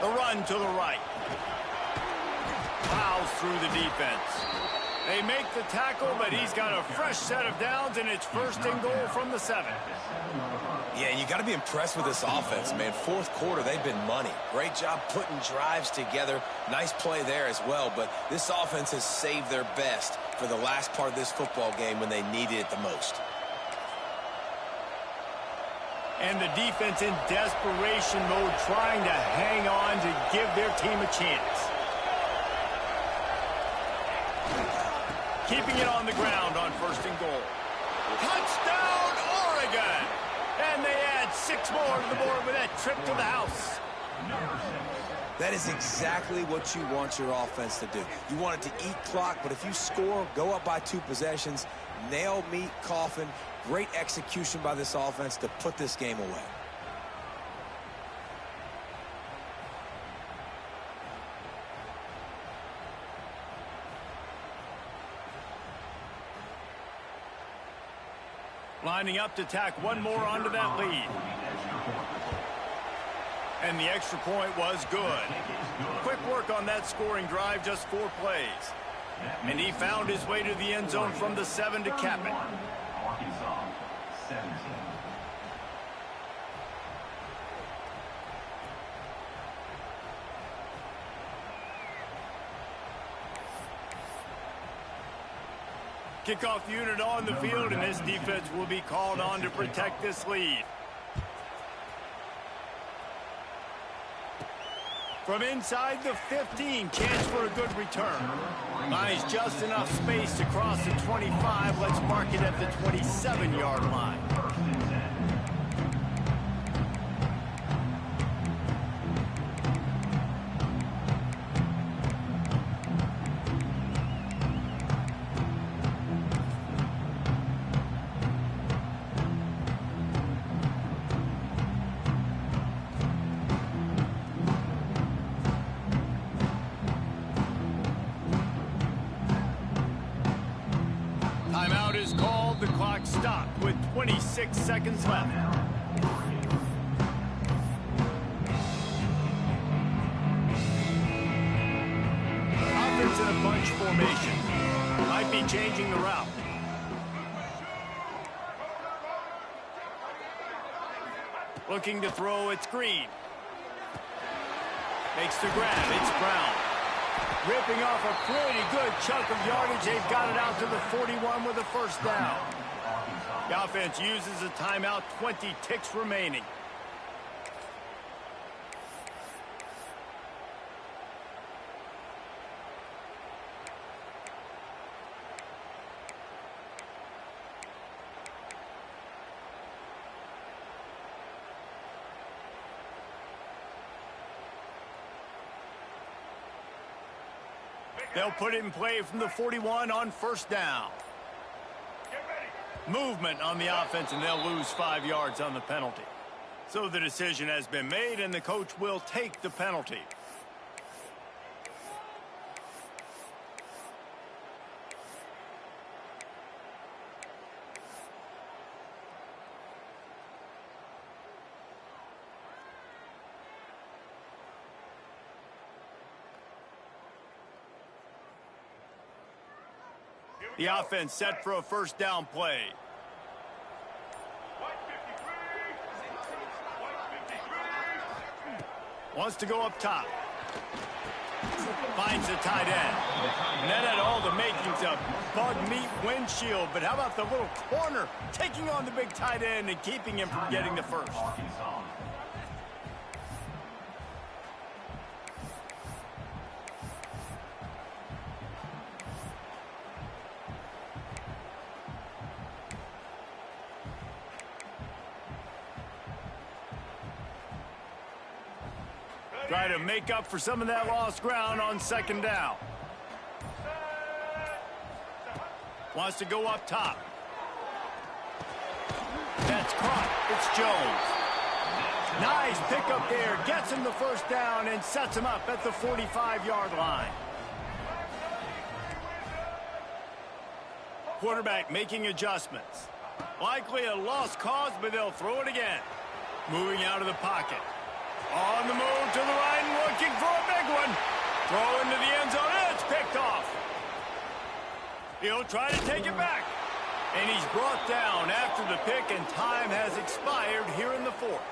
The run to the right. Plows through the defense. They make the tackle, but he's got a fresh set of downs, and it's 1st and goal from the 7. Yeah, you got to be impressed with this offense, man. 4th quarter, they've been money. Great job putting drives together. Nice play there as well, but this offense has saved their best for the last part of this football game when they needed it the most. And the defense in desperation mode, trying to hang on to give their team a chance. Keeping it on the ground on 1st and goal. Touchdown, Oregon! And they add 6 more to the board with that trip to the house. That is exactly what you want your offense to do. You want it to eat clock, but if you score, go up by 2 possessions, nail, meet, coffin. Great execution by this offense to put this game away. Lining up to tack one more onto that lead. And the extra point was good. Quick work on that scoring drive, just 4 plays. And he found his way to the end zone from the 7 to cap it. Arkansas, 17. Kickoff unit on the field, and this defense will be called on to protect this lead. From inside the 15, chance for a good return. Finds just enough space to cross the 25. Let's mark it at the 27-yard line. Timeout is called. The clock stopped with 26 seconds left. Offense in a bunch formation. Might be changing the route. Looking to throw, it's Green. Makes the grab, it's Brown. Ripping off a pretty good chunk of yardage. They've got it out to the 41 with a first down. The offense uses a timeout, 20 ticks remaining. They'll put it in play from the 41 on first down. Movement on the offense, and they'll lose 5 yards on the penalty. So the decision has been made, and the coach will take the penalty. The offense set for a first down play. Wants to go up top. Finds the tight end. And that had all the makings of bug meat windshield. But how about the little corner taking on the big tight end and keeping him from getting the first? Try to make up for some of that lost ground on second down. Wants to go up top. That's caught. It's Jones. Nice pickup there. Gets him the first down and sets him up at the 45-yard line. Quarterback making adjustments. Likely a lost cause, but they'll throw it again. Moving out of the pocket. On the move to the right and looking for a big one. Throw into the end zone. It's picked off. He'll try to take it back. And he's brought down after the pick, and time has expired here in the fourth.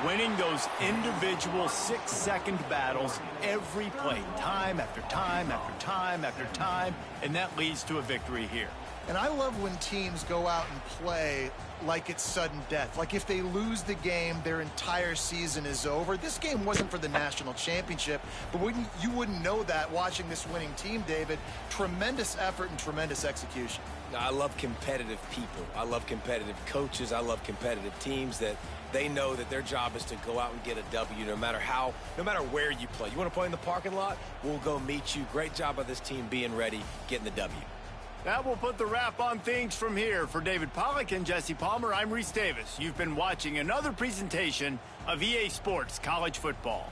Winning those individual 6-second battles every play, time after time after time after time, and that leads to a victory here. And I love when teams go out and play like it's sudden death. Like if they lose the game, their entire season is over. This game wasn't for the national championship, but you wouldn't know that watching this winning team, David. Tremendous effort and tremendous execution. I love competitive people. I love competitive coaches. I love competitive teams that they know that their job is to go out and get a W no matter where you play. You want to play in the parking lot? We'll go meet you. Great job by this team being ready, getting the W. That will put the wrap on things from here. For David Pollack and Jesse Palmer, I'm Reese Davis. You've been watching another presentation of EA Sports College Football.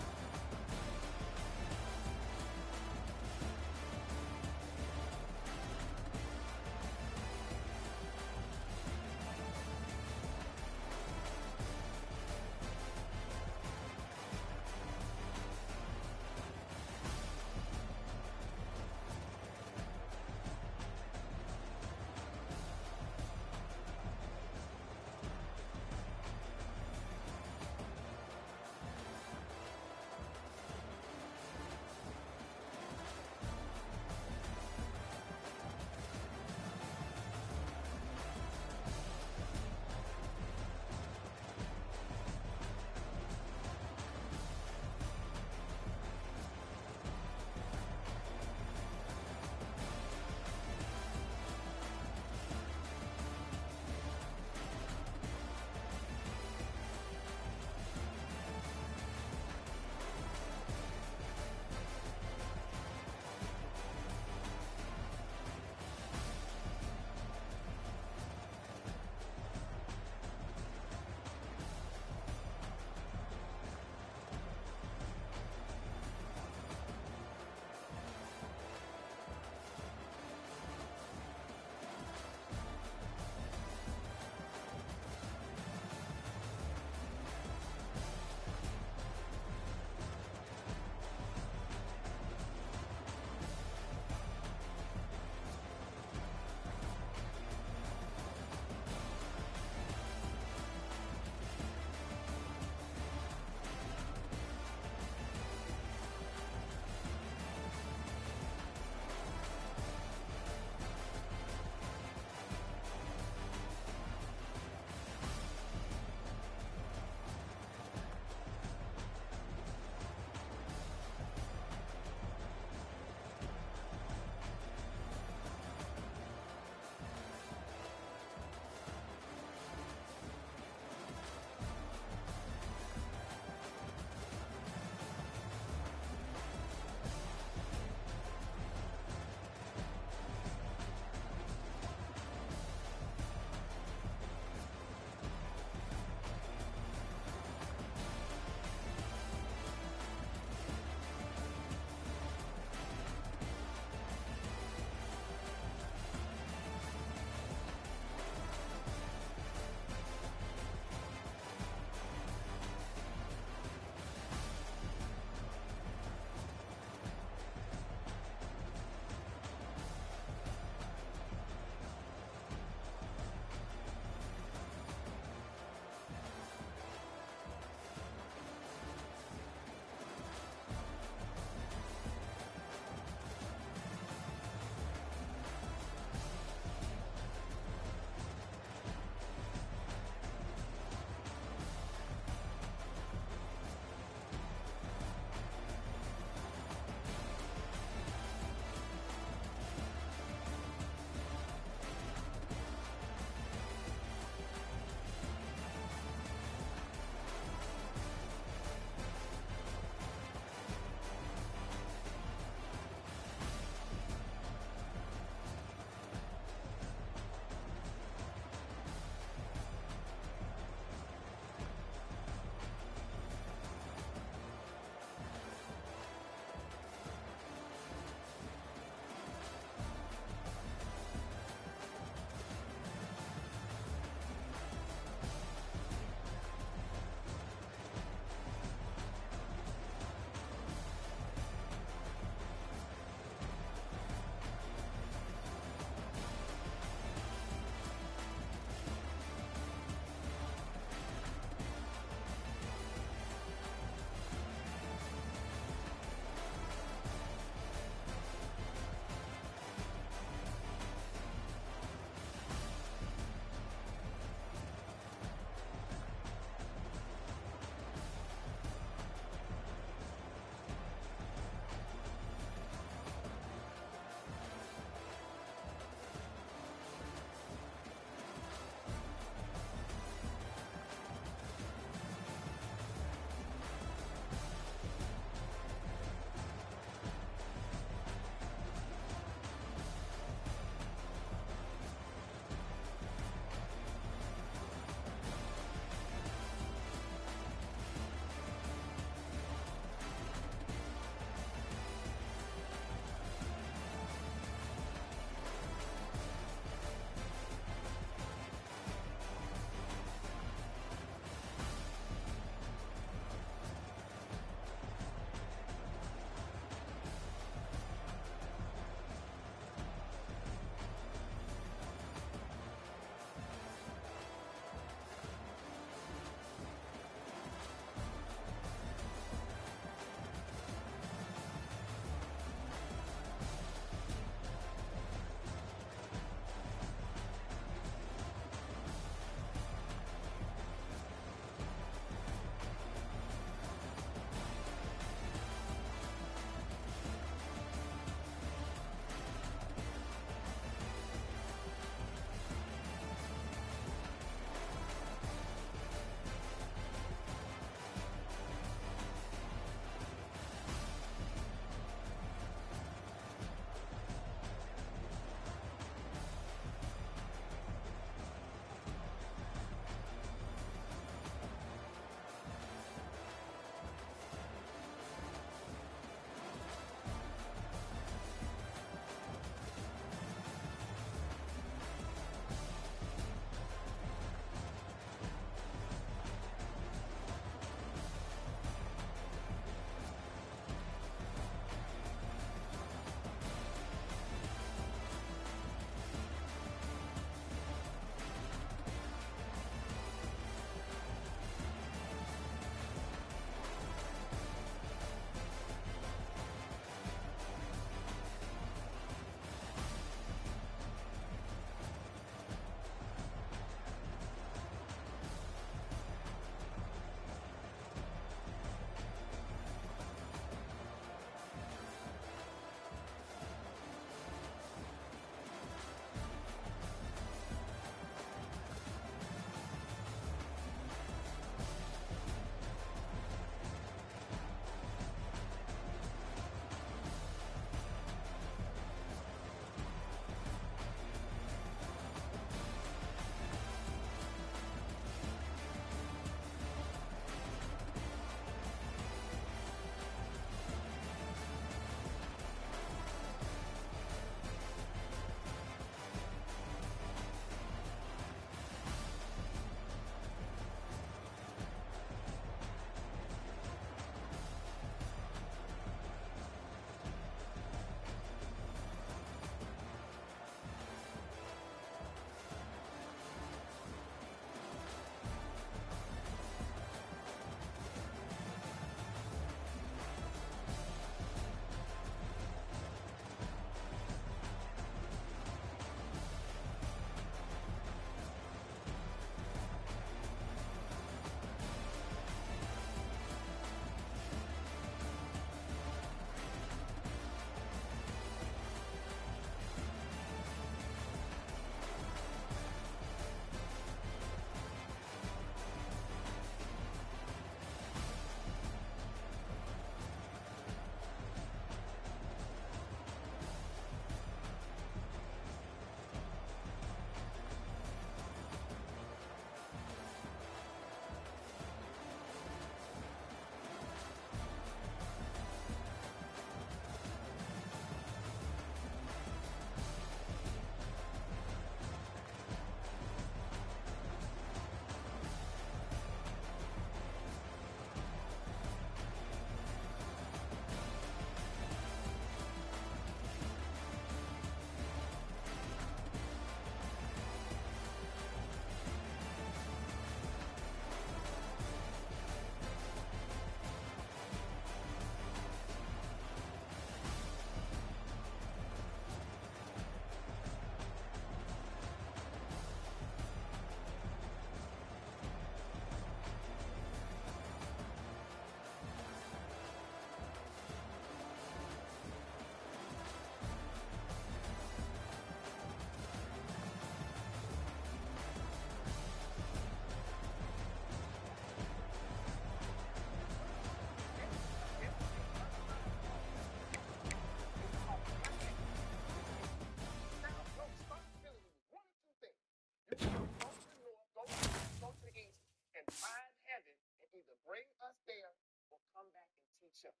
teach us.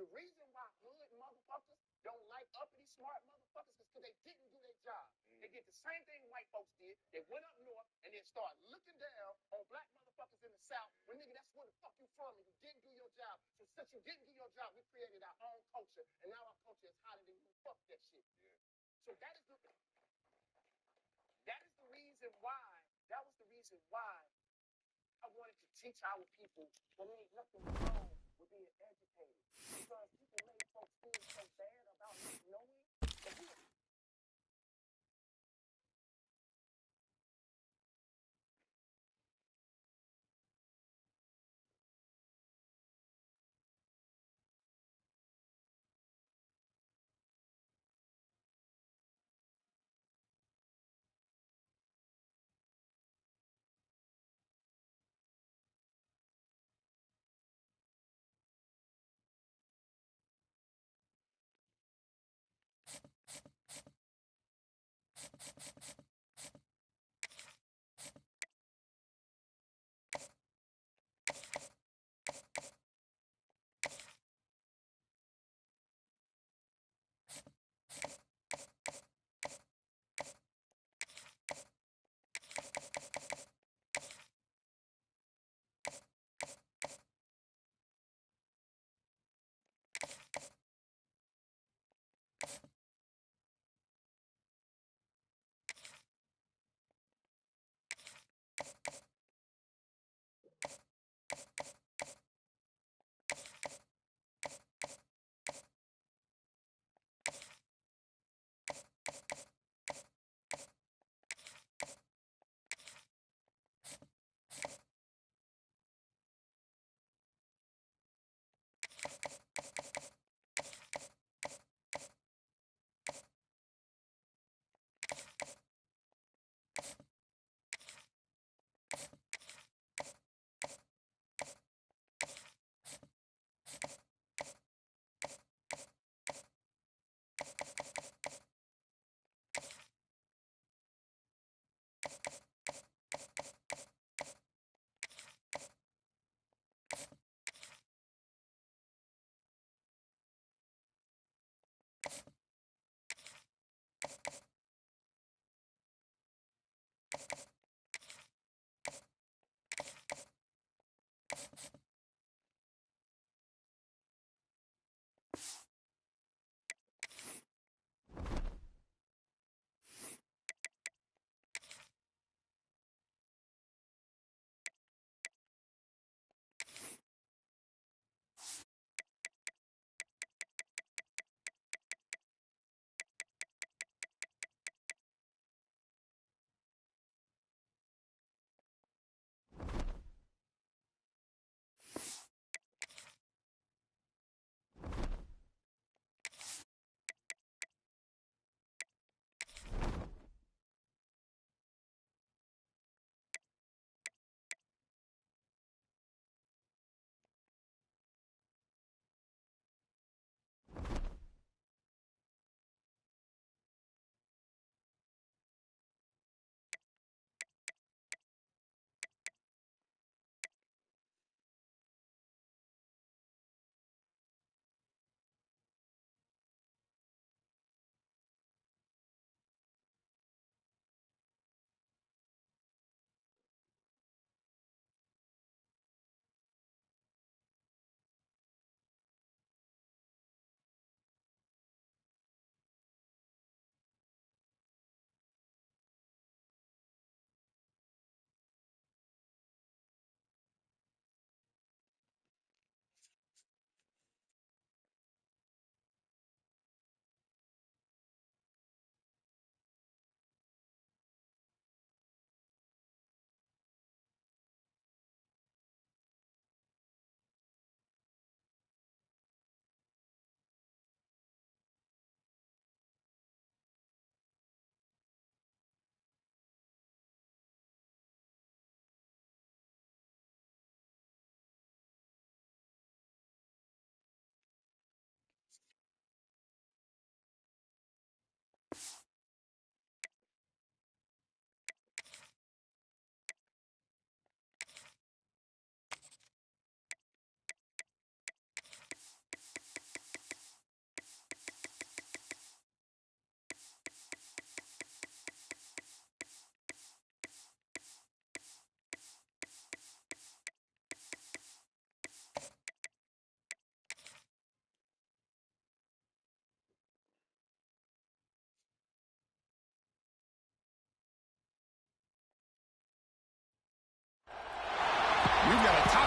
The reason why hood motherfuckers don't like uppity smart motherfuckers is because they didn't do their job. They did the same thing white folks did. They went up north and then started looking down on black motherfuckers in the South. Well, nigga, that's where the fuck you from, and you didn't do your job. So since you didn't do your job, we created our own culture, and now our culture is hotter than you. Fuck that shit. Yeah. So that is the reason why. That was the reason why I wanted to teach our people that there ain't nothing wrong with being educated. Because people made folks feel so bad about not knowing that we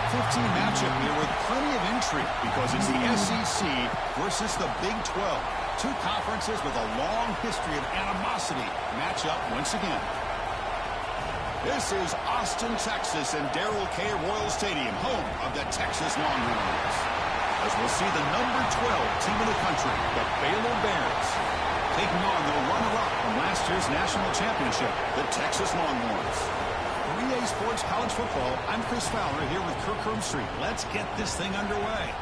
15 matchup here with plenty of intrigue because it's the SEC versus the Big 12. Two conferences with a long history of animosity match up once again. This is Austin, Texas, and Darrell K. Royal Stadium, home of the Texas Longhorns. As we'll see the number 12 team in the country, the Baylor Bears, taking on the runner-up from last year's national championship, the Texas Longhorns. For EA Sports College Football, I'm Chris Fowler here with Kirk Herbstreit. Let's get this thing underway.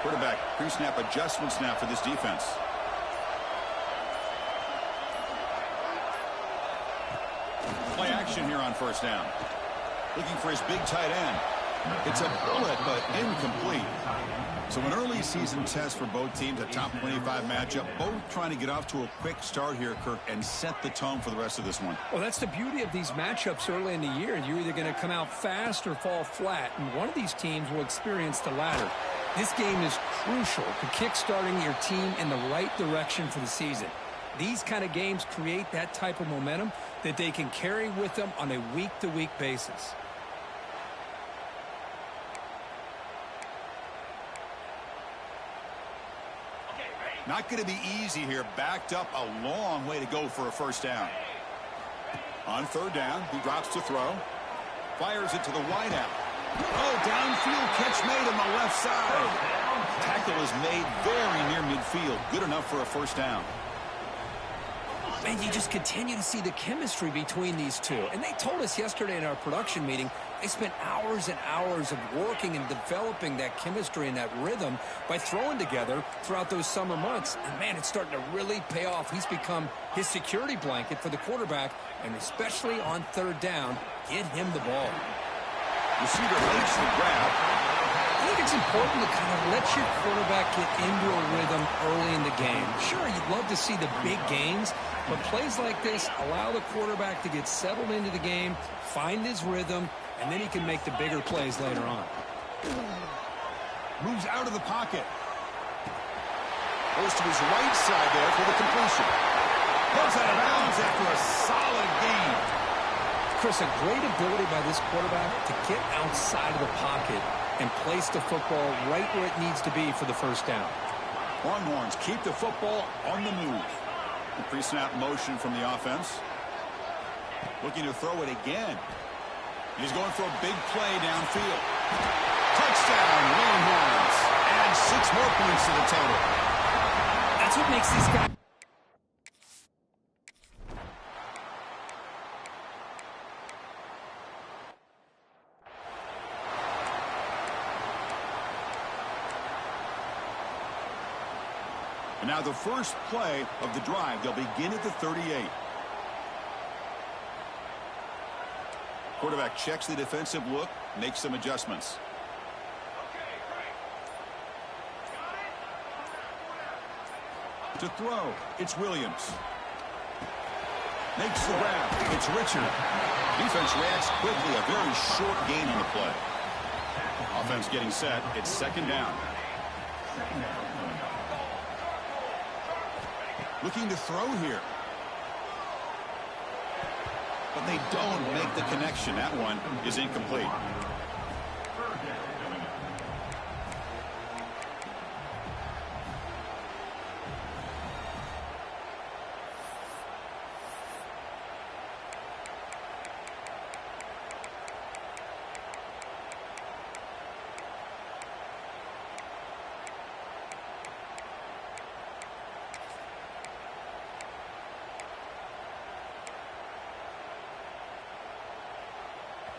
Quarterback, pre-snap adjustments now for this defense. Play action here on first down. Looking for his big tight end. It's a bullet, but incomplete. So an early season test for both teams, a top 25 matchup. Both trying to get off to a quick start here, Kirk, and set the tone for the rest of this one. Well, that's the beauty of these matchups early in the year. You're either going to come out fast or fall flat, and one of these teams will experience the latter. This game is crucial to kick-starting your team in the right direction for the season. These kind of games create that type of momentum that they can carry with them on a week-to-week basis. Not going to be easy here. Backed up a long way to go for a first down. On third down, he drops to throw. Fires it to the wideout. Oh, downfield catch made on the left side. Tackle is made very near midfield. Good enough for a first down. Man, you just continue to see the chemistry between these two. And they told us yesterday in our production meeting, they spent hours and hours of working and developing that chemistry and that rhythm by throwing together throughout those summer months. And, man, it's starting to really pay off. He's become his security blanket for the quarterback, and especially on third down, get him the ball. Receiver makes the grab. I think it's important to kind of let your quarterback get into a rhythm early in the game. Sure, you'd love to see the big gains, but plays like this allow the quarterback to get settled into the game, find his rhythm, and then he can make the bigger plays later on. Moves out of the pocket. Goes to his right side there for the completion. Goes out of bounds after a solid gain. Chris, a great ability by this quarterback to get outside of the pocket and place the football right where it needs to be for the first down. Longhorns keep the football on the move. The pre-snap motion from the offense. Looking to throw it again. He's going for a big play downfield. Touchdown, Longhorns. Add 6 more points to the total. That's what makes these guys. And now the first play of the drive. They'll begin at the 38. Quarterback checks the defensive look, makes some adjustments. To throw, it's Williams. Makes the grab, it's Richard. Defense reacts quickly, a very short gain on the play. Offense getting set, it's second down. Looking to throw here. But they don't make the connection. That one is incomplete.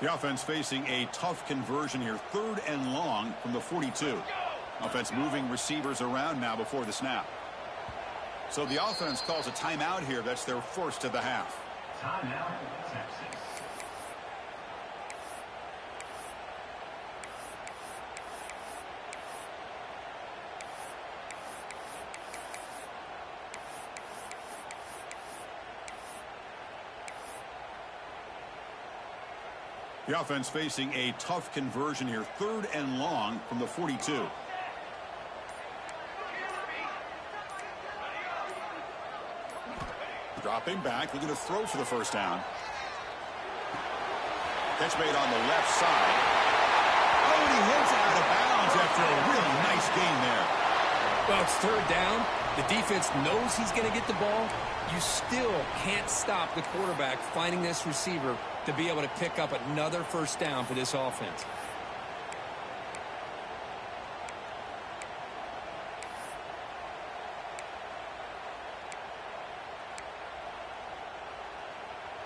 The offense facing a tough conversion here. 3rd and long from the 42. Offense moving receivers around now before the snap. So the offense calls a timeout here. That's their first of the half. Timeout, Texas. The offense facing a tough conversion here. 3rd and long from the 42. Dropping back, looking to throw for the first down. Catch made on the left side. Oh, and he heads out of bounds after a really nice gain there. Well, it's 3rd down. The defense knows he's going to get the ball. You still can't stop the quarterback finding this receiver to be able to pick up another first down for this offense.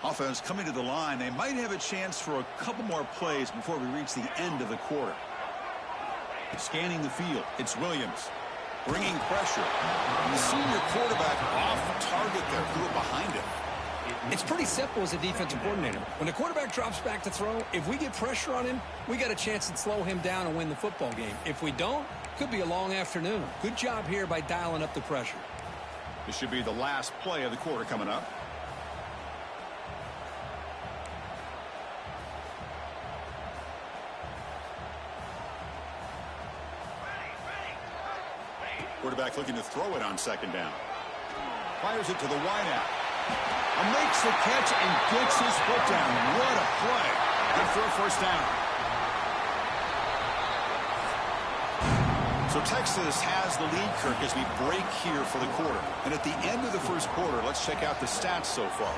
Offense coming to the line. They might have a chance for a couple more plays before we reach the end of the quarter. Scanning the field, it's Williams. Bringing pressure. The senior quarterback off target there, threw it behind him. It's pretty simple as a defensive coordinator. When the quarterback drops back to throw, if we get pressure on him, we got a chance to slow him down and win the football game. If we don't, could be a long afternoon. Good job here by dialing up the pressure. This should be the last play of the quarter coming up. Quarterback looking to throw it on 2nd down. Fires it to the wideout. And makes the catch and gets his foot down. What a play. And for a first down. So Texas has the lead, Kirk, as we break here for the quarter. And at the end of the first quarter, let's check out the stats so far.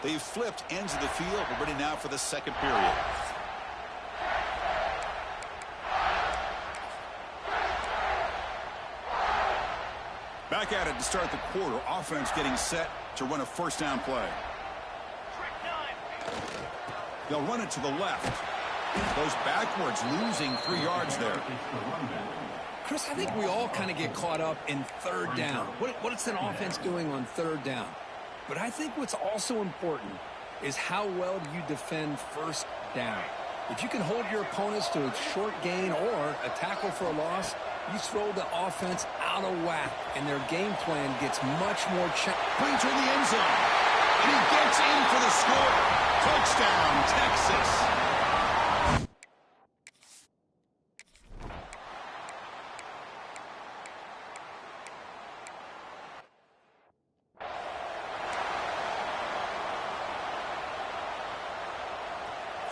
They've flipped ends of the field. We're ready now for the second period. Back at it to start the quarter. Offense getting set to run a first down play. They'll run it to the left. Goes backwards, losing 3 yards there. Chris, I think we all kind of get caught up in 3rd down. What's an offense doing on 3rd down? But I think what's also important is how well do you defend first down. If you can hold your opponents to a short gain or a tackle for a loss, you throw the offense out of whack, and their game plan gets much more challenging. Brings her in the end zone. And he gets in for the score. Touchdown, Texas.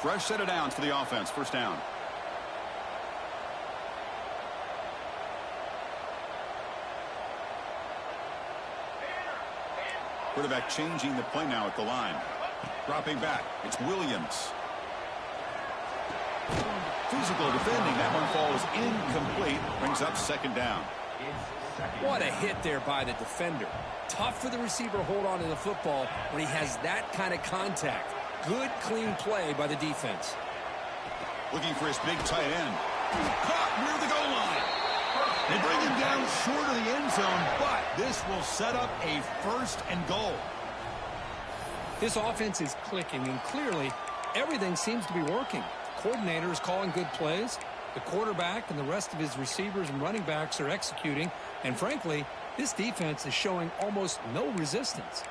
Fresh set of downs for the offense. First down. Quarterback changing the play now at the line. Dropping back. It's Williams. Physical defending. That one falls incomplete. Brings up 2nd down. What a hit there by the defender. Tough for the receiver to hold on to the football when he has that kind of contact. Good, clean play by the defense. Looking for his big tight end. Caught near the goal line. They bring him down short of the end zone, but this will set up a 1st and goal. This offense is clicking, and clearly everything seems to be working. The coordinator is calling good plays. The quarterback and the rest of his receivers and running backs are executing. And frankly, this defense is showing almost no resistance.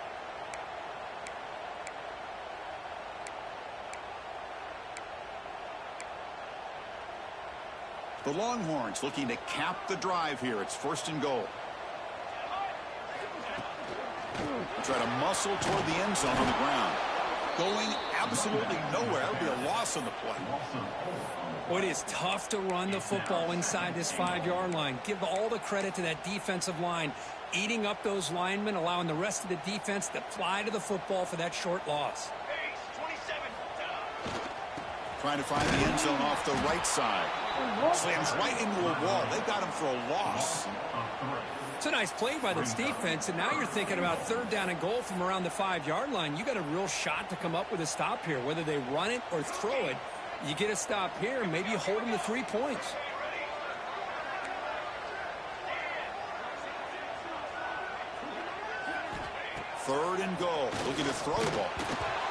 The Longhorns looking to cap the drive here. It's 1st and goal. Try to muscle toward the end zone on the ground. Going absolutely nowhere. That would be a loss on the play. Well, it is tough to run the football inside this 5-yard line. Give all the credit to that defensive line. Eating up those linemen, allowing the rest of the defense to fly to the football for that short loss. Trying to find the end zone off the right side. Slams right into a wall. They got him for a loss. It's a nice play by this defense, and now you're thinking about 3rd down and goal from around the 5-yard line. You got a real shot to come up with a stop here. Whether they run it or throw it, you get a stop here, and maybe you hold them to 3 points. Third and goal. Looking to throw the ball.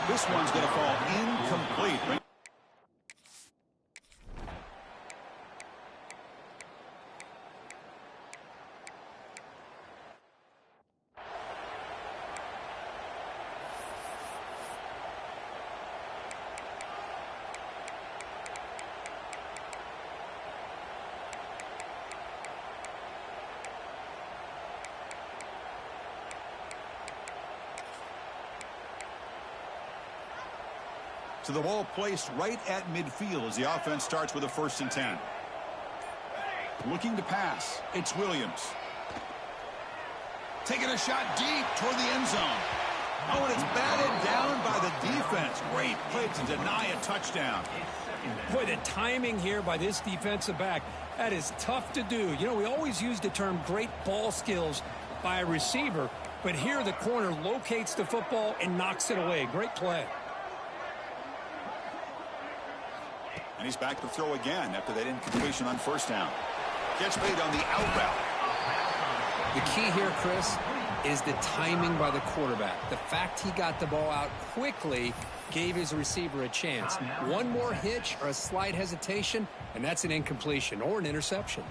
This one's going to fall incomplete. To the ball placed right at midfield as the offense starts with a 1st and 10. Looking to pass. It's Williams. Taking a shot deep toward the end zone. Oh, and it's batted down by the defense. Great play to deny a touchdown. Boy, the timing here by this defensive back, that is tough to do. You know, we always use the term great ball skills by a receiver, but here the corner locates the football and knocks it away. Great play. And he's back to throw again after that incompletion on 1st down. Gets made on the out route. The key here, Chris, is the timing by the quarterback. The fact he got the ball out quickly gave his receiver a chance. One more hitch or a slight hesitation, and that's an incompletion or an interception.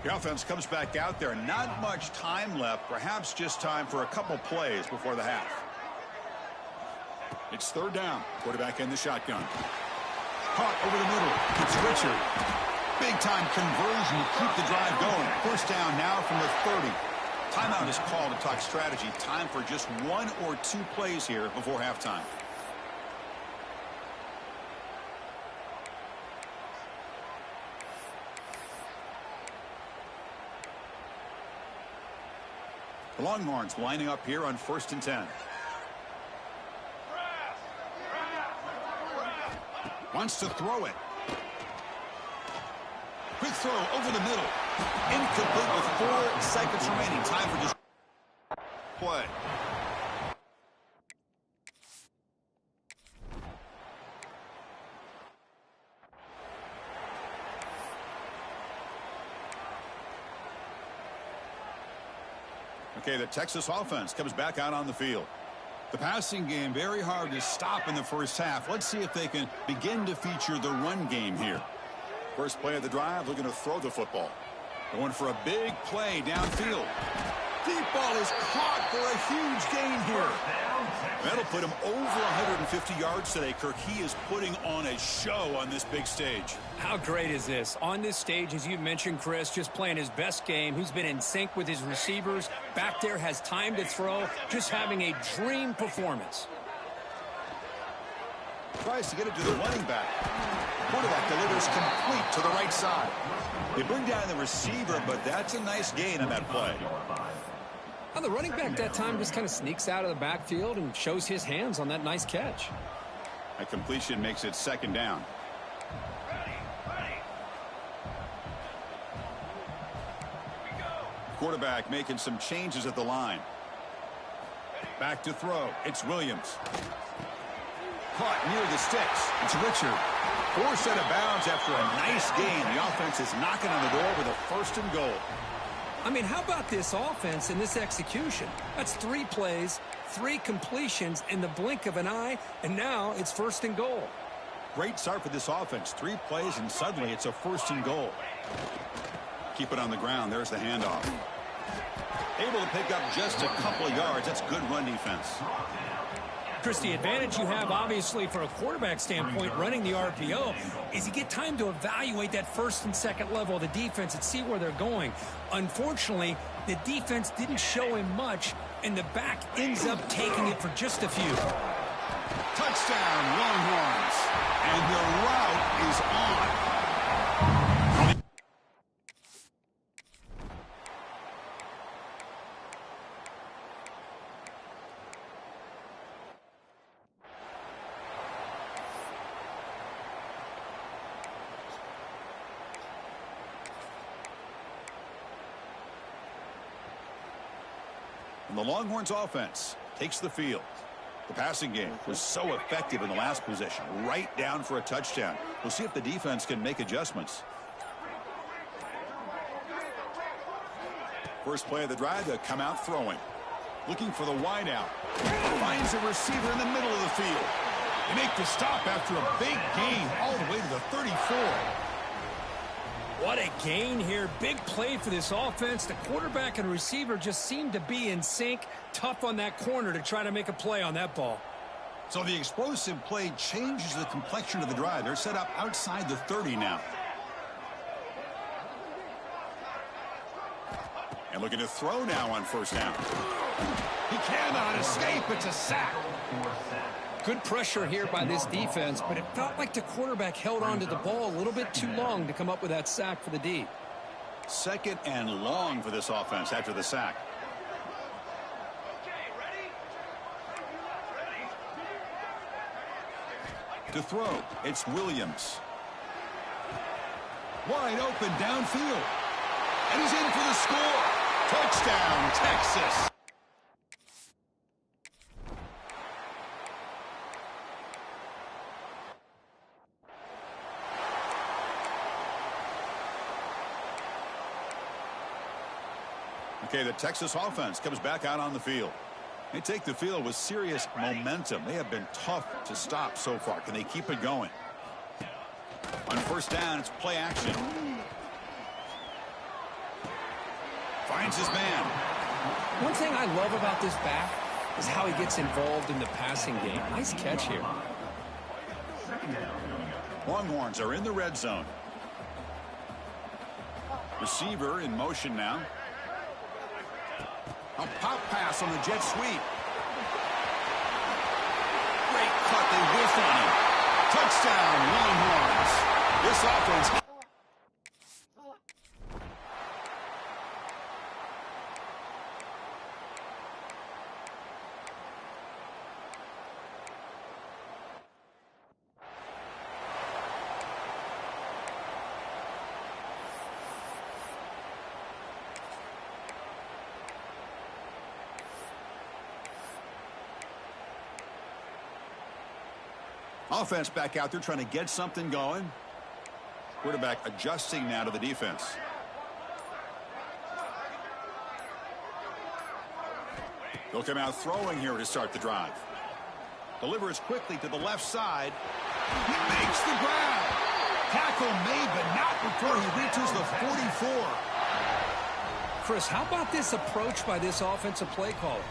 The offense comes back out there. Not much time left. Perhaps just time for a couple plays before the half. It's 3rd down. Quarterback in the shotgun. Caught over the middle. It's Richard. Big-time conversion to keep the drive going. 1st down now from the 30. Timeout is called to talk strategy. Time for just 1 or 2 plays here before halftime. The Longhorns lining up here on 1st and 10. Wants to throw it. Quick throw over the middle. Incomplete with 4 seconds remaining. Time for just play. Okay, the Texas offense comes back out on the field. The passing game very hard to stop in the 1st half. Let's see if they can begin to feature the run game here. First play of the drive, looking to throw the football. Going for a big play downfield. Deep ball is caught for a huge gain here. That'll put him over 150 yards today, Kirk. He is putting on a show on this big stage. How great is this? On this stage, as you mentioned, Chris, just playing his best game. He's been in sync with his receivers. Back there, has time to throw. Just having a dream performance. Tries to get it to the running back. Quarterback delivers complete to the right side. They bring down the receiver, but that's a nice gain on that play. Well, the running back that time just kind of sneaks out of the backfield and shows his hands on that nice catch. A completion makes it 2nd down. Quarterback making some changes at the line. Back to throw. It's Williams. Caught near the sticks. It's Richard. Forced out of bounds after a nice gain. The offense is knocking on the door with a 1st and goal. I mean, how about this offense and this execution? That's 3 plays, 3 completions in the blink of an eye, and now it's 1st and goal. Great start for this offense. 3 plays, and suddenly it's a 1st and goal. Keep it on the ground. There's the handoff. Able to pick up just a couple of yards. That's good run defense. Chris, the advantage you have, obviously, for a quarterback standpoint, running the RPO, is you get time to evaluate that 1st and 2nd level of the defense and see where they're going. Unfortunately, the defense didn't show him much, and the back ends up taking it for just a few. Touchdown, Longhorns. And the route is on. And the Longhorns offense takes the field. The passing game was so effective in the last possession, right down for a touchdown. We'll see if the defense can make adjustments. First play of the drive, they'll come out throwing. Looking for the wide out. Finds a receiver in the middle of the field. They make the stop after a big gain all the way to the 34. What a gain here. Big play for this offense. The quarterback and receiver just seem to be in sync. Tough on that corner to try to make a play on that ball. So the explosive play changes the complexion of the drive. They're set up outside the 30 now. And looking to throw now on first down. He cannot escape. It's a sack. Good pressure here by this defense, but it felt like the quarterback held on to the ball a little bit too long to come up with that sack for the D. Second and long for this offense after the sack. To throw, it's Williams. Wide open downfield. And he's in for the score. Touchdown, Texas. Okay, the Texas offense comes back out on the field. They take the field with serious momentum. They have been tough to stop so far. Can they keep it going? On first down, it's play action. Finds his man. One thing I love about this back is how he gets involved in the passing game. Nice catch here. Longhorns are in the red zone. Receiver in motion now. A pop pass on the jet sweep. Great cut. They whiff on him. Touchdown, Longhorns. This offense. Offense back out there trying to get something going. Quarterback adjusting now to the defense. They'll come out throwing here to start the drive. Delivers quickly to the left side. He makes the grab. Tackle made, but not before he reaches the 44. Chris, how about this approach by this offensive play caller?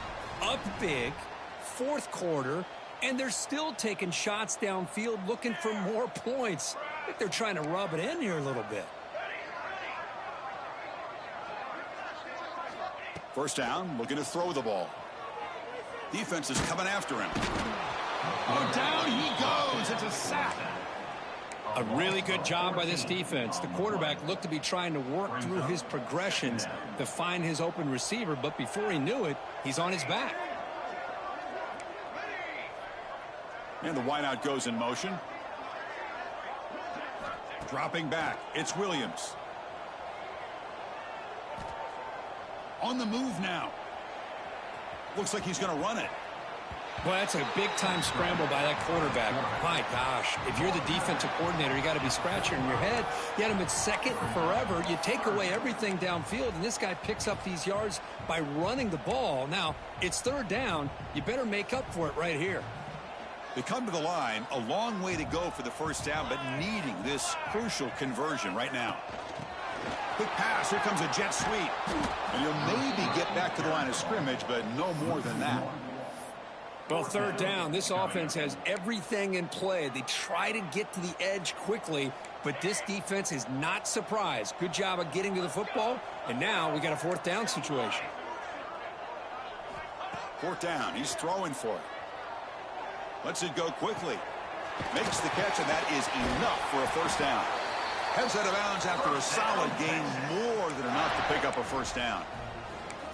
Up big, fourth quarter, and they're still taking shots downfield looking for more points. I think they're trying to rub it in here a little bit. First down, looking to throw the ball. Defense is coming after him. Oh, down he goes. It's a sack. A really good job by this defense. The quarterback looked to be trying to work through his progressions to find his open receiver, but before he knew it, he's on his back. And the wideout goes in motion. Dropping back, it's Williams. On the move now. Looks like he's going to run it. Well, that's a big-time scramble by that quarterback. My gosh, if you're the defensive coordinator, you got to be scratching your head. You had him at second forever. You take away everything downfield, and this guy picks up these yards by running the ball. Now, it's third down. You better make up for it right here. They come to the line, a long way to go for the first down, but needing this crucial conversion right now. Quick pass, here comes a jet sweep. And he'll maybe get back to the line of scrimmage, but no more than that. Well, third down, this offense has everything in play. They try to get to the edge quickly, but this defense is not surprised. Good job of getting to the football, and now we got a fourth down situation. Fourth down, he's throwing for it. Lets it go quickly. Makes the catch, and that is enough for a first down. Heads out of bounds after a solid gain, more than enough to pick up a first down.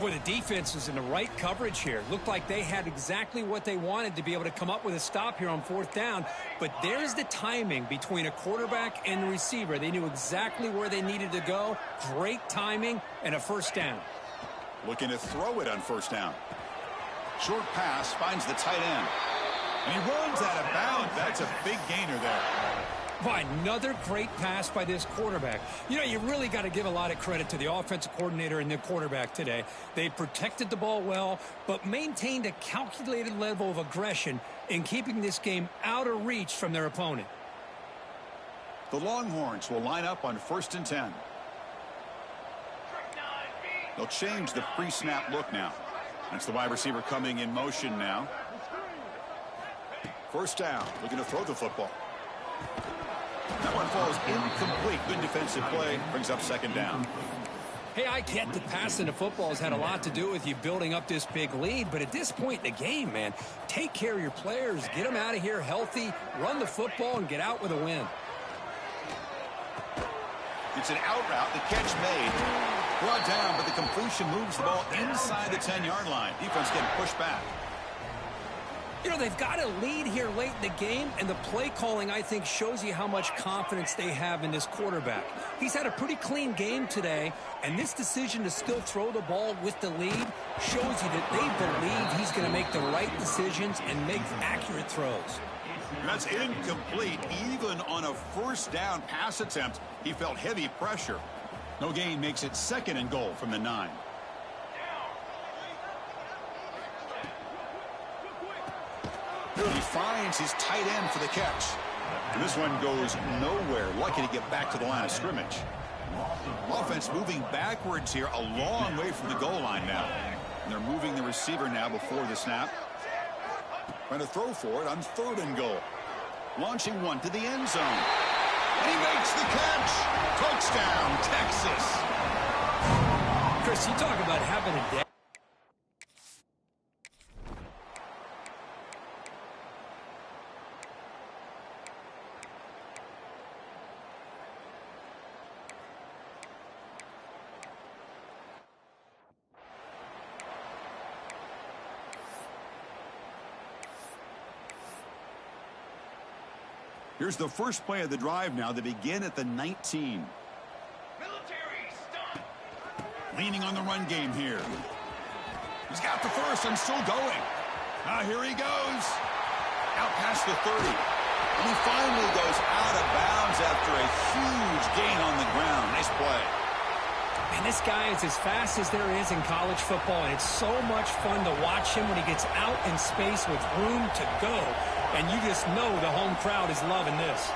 Boy, the defense is in the right coverage here. Looked like they had exactly what they wanted to be able to come up with a stop here on fourth down. But there's the timing between a quarterback and the receiver. They knew exactly where they needed to go. Great timing and a first down. Looking to throw it on first down. Short pass finds the tight end. And he runs out of bounds. That's a big gainer there. By another great pass by this quarterback. You know, you really got to give a lot of credit to the offensive coordinator and the quarterback today. They protected the ball well, but maintained a calculated level of aggression in keeping this game out of reach from their opponent. The Longhorns will line up on 1st and 10. They'll change the pre-snap look now. That's the wide receiver coming in motion now. First down, looking to throw the football. That one falls incomplete. Good defensive play. Brings up 2nd down. Hey, I get that passing the football has had a lot to do with you building up this big lead, but at this point in the game, man, take care of your players. Get them out of here healthy, run the football, and get out with a win. It's an out route. The catch made. Brought down, but the completion moves the ball inside the 10-yard line. Defense getting pushed back. You know, they've got a lead here late in the game, and the play calling, I think, shows you how much confidence they have in this quarterback. He's had a pretty clean game today, and this decision to still throw the ball with the lead shows you that they believe he's going to make the right decisions and make accurate throws. That's incomplete. Even on a first down pass attempt, he felt heavy pressure. No gain makes it 2nd and goal from the 9. He finds his tight end for the catch. And this one goes nowhere. Lucky to get back to the line of scrimmage. Offense moving backwards here, a long way from the goal line now. And they're moving the receiver now before the snap. Trying to throw for it on 3rd and goal. Launching one to the end zone. And he makes the catch. Touchdown, Texas. Chris, you talk about having a day. Here's the first play of the drive now. They begin at the 19. Leaning on the run game here. He's got the first and still going. Now here he goes. Out past the 30. And he finally goes out of bounds after a huge gain on the ground. Nice play. And this guy is as fast as there is in college football, and it's so much fun to watch him when he gets out in space with room to go. And you just know the home crowd is loving this.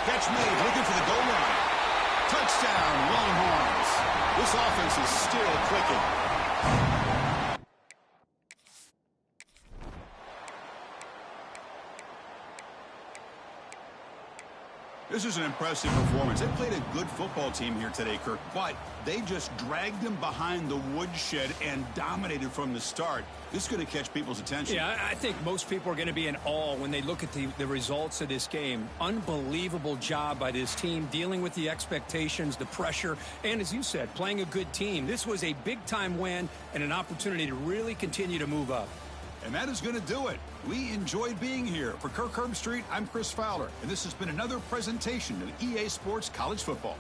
Catch made, looking for the goal line. Touchdown, Longhorns. This offense is still clicking. This is an impressive performance. They played a good football team here today, Kirk, but they just dragged them behind the woodshed and dominated from the start. This is going to catch people's attention. Yeah, I think most people are going to be in awe when they look at the results of this game. Unbelievable job by this team, dealing with the expectations, the pressure, and as you said, playing a good team. This was a big-time win and an opportunity to really continue to move up. And that is going to do it. We enjoyed being here. For Kirk Herbstreit, I'm Chris Fowler, and this has been another presentation of EA Sports College Football.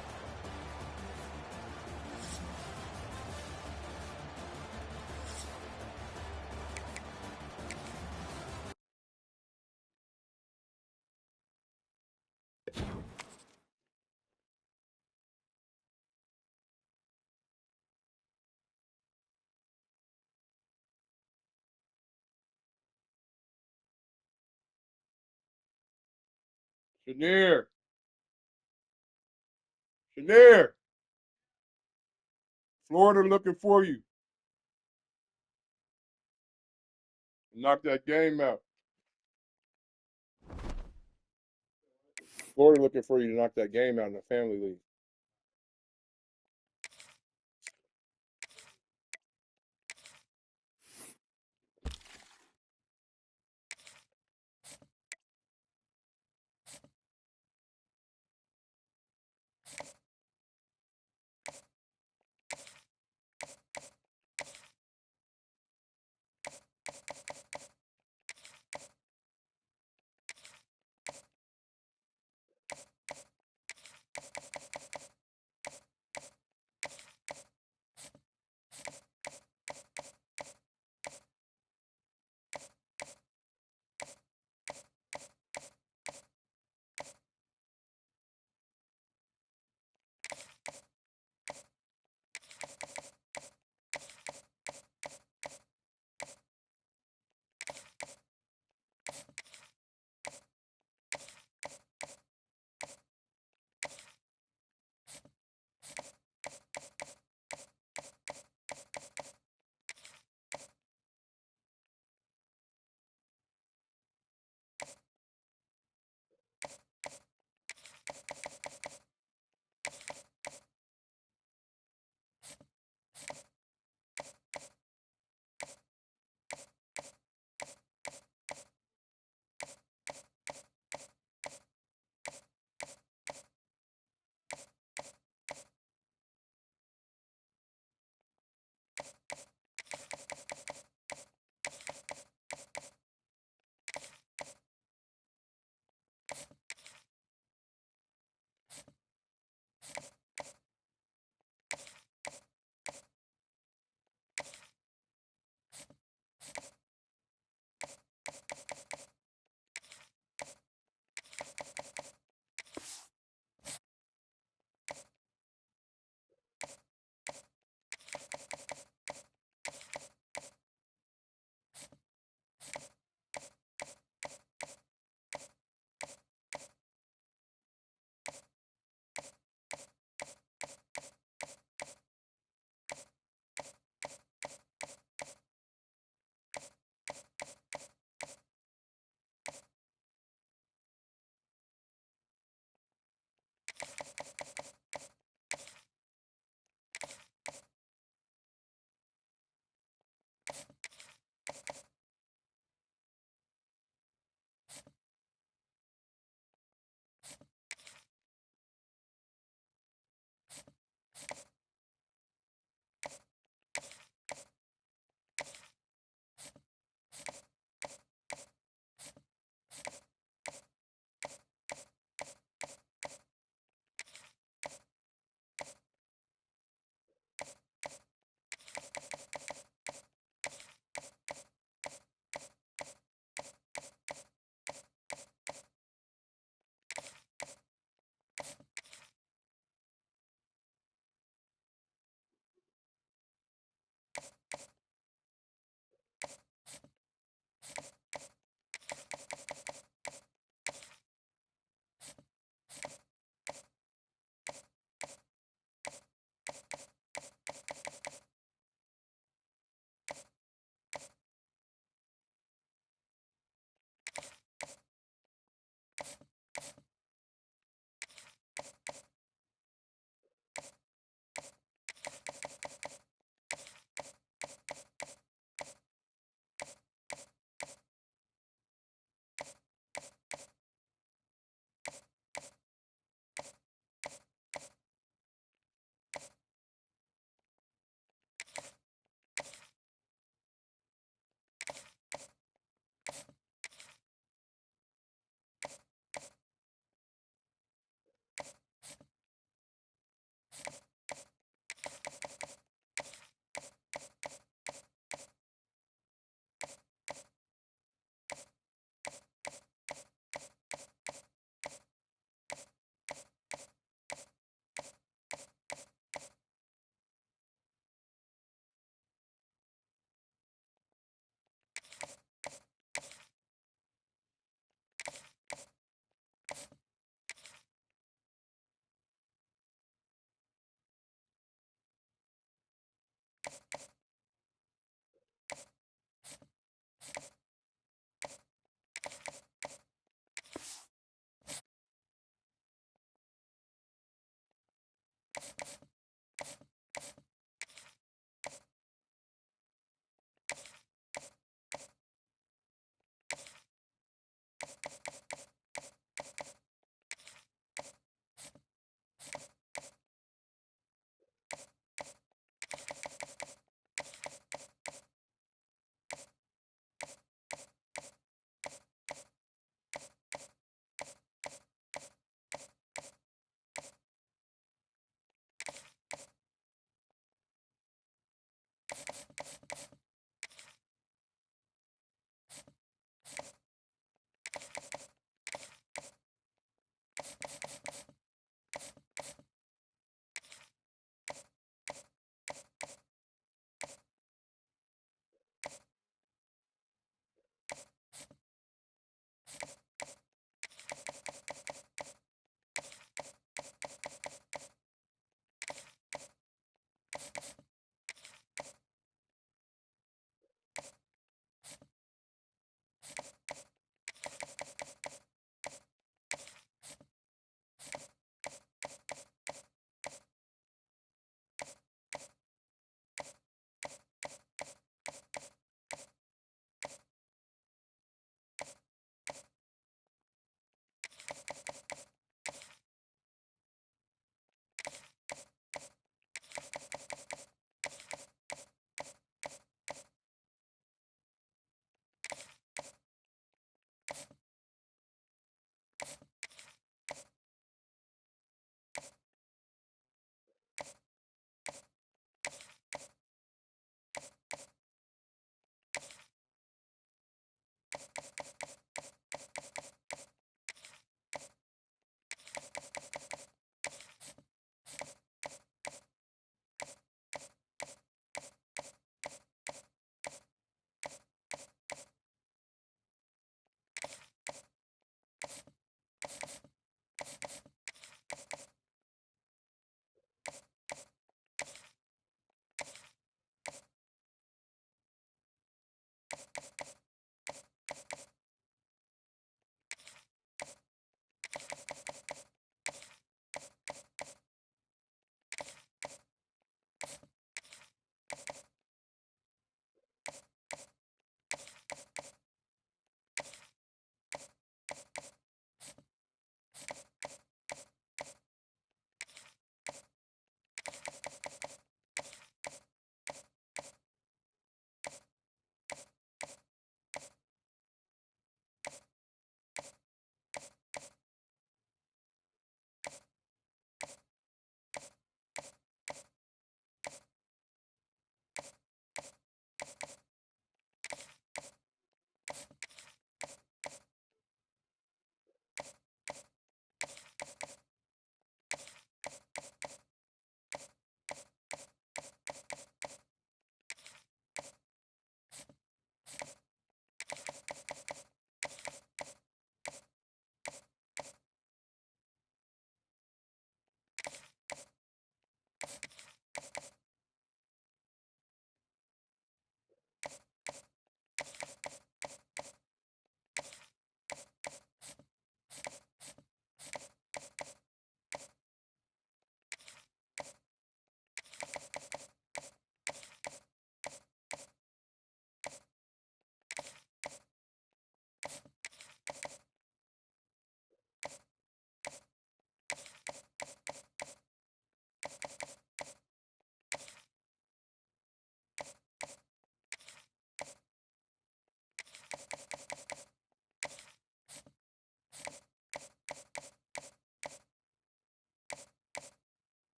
Chenier. Chenier. Florida looking for you. Knock that game out. Florida looking for you to knock that game out in the family league.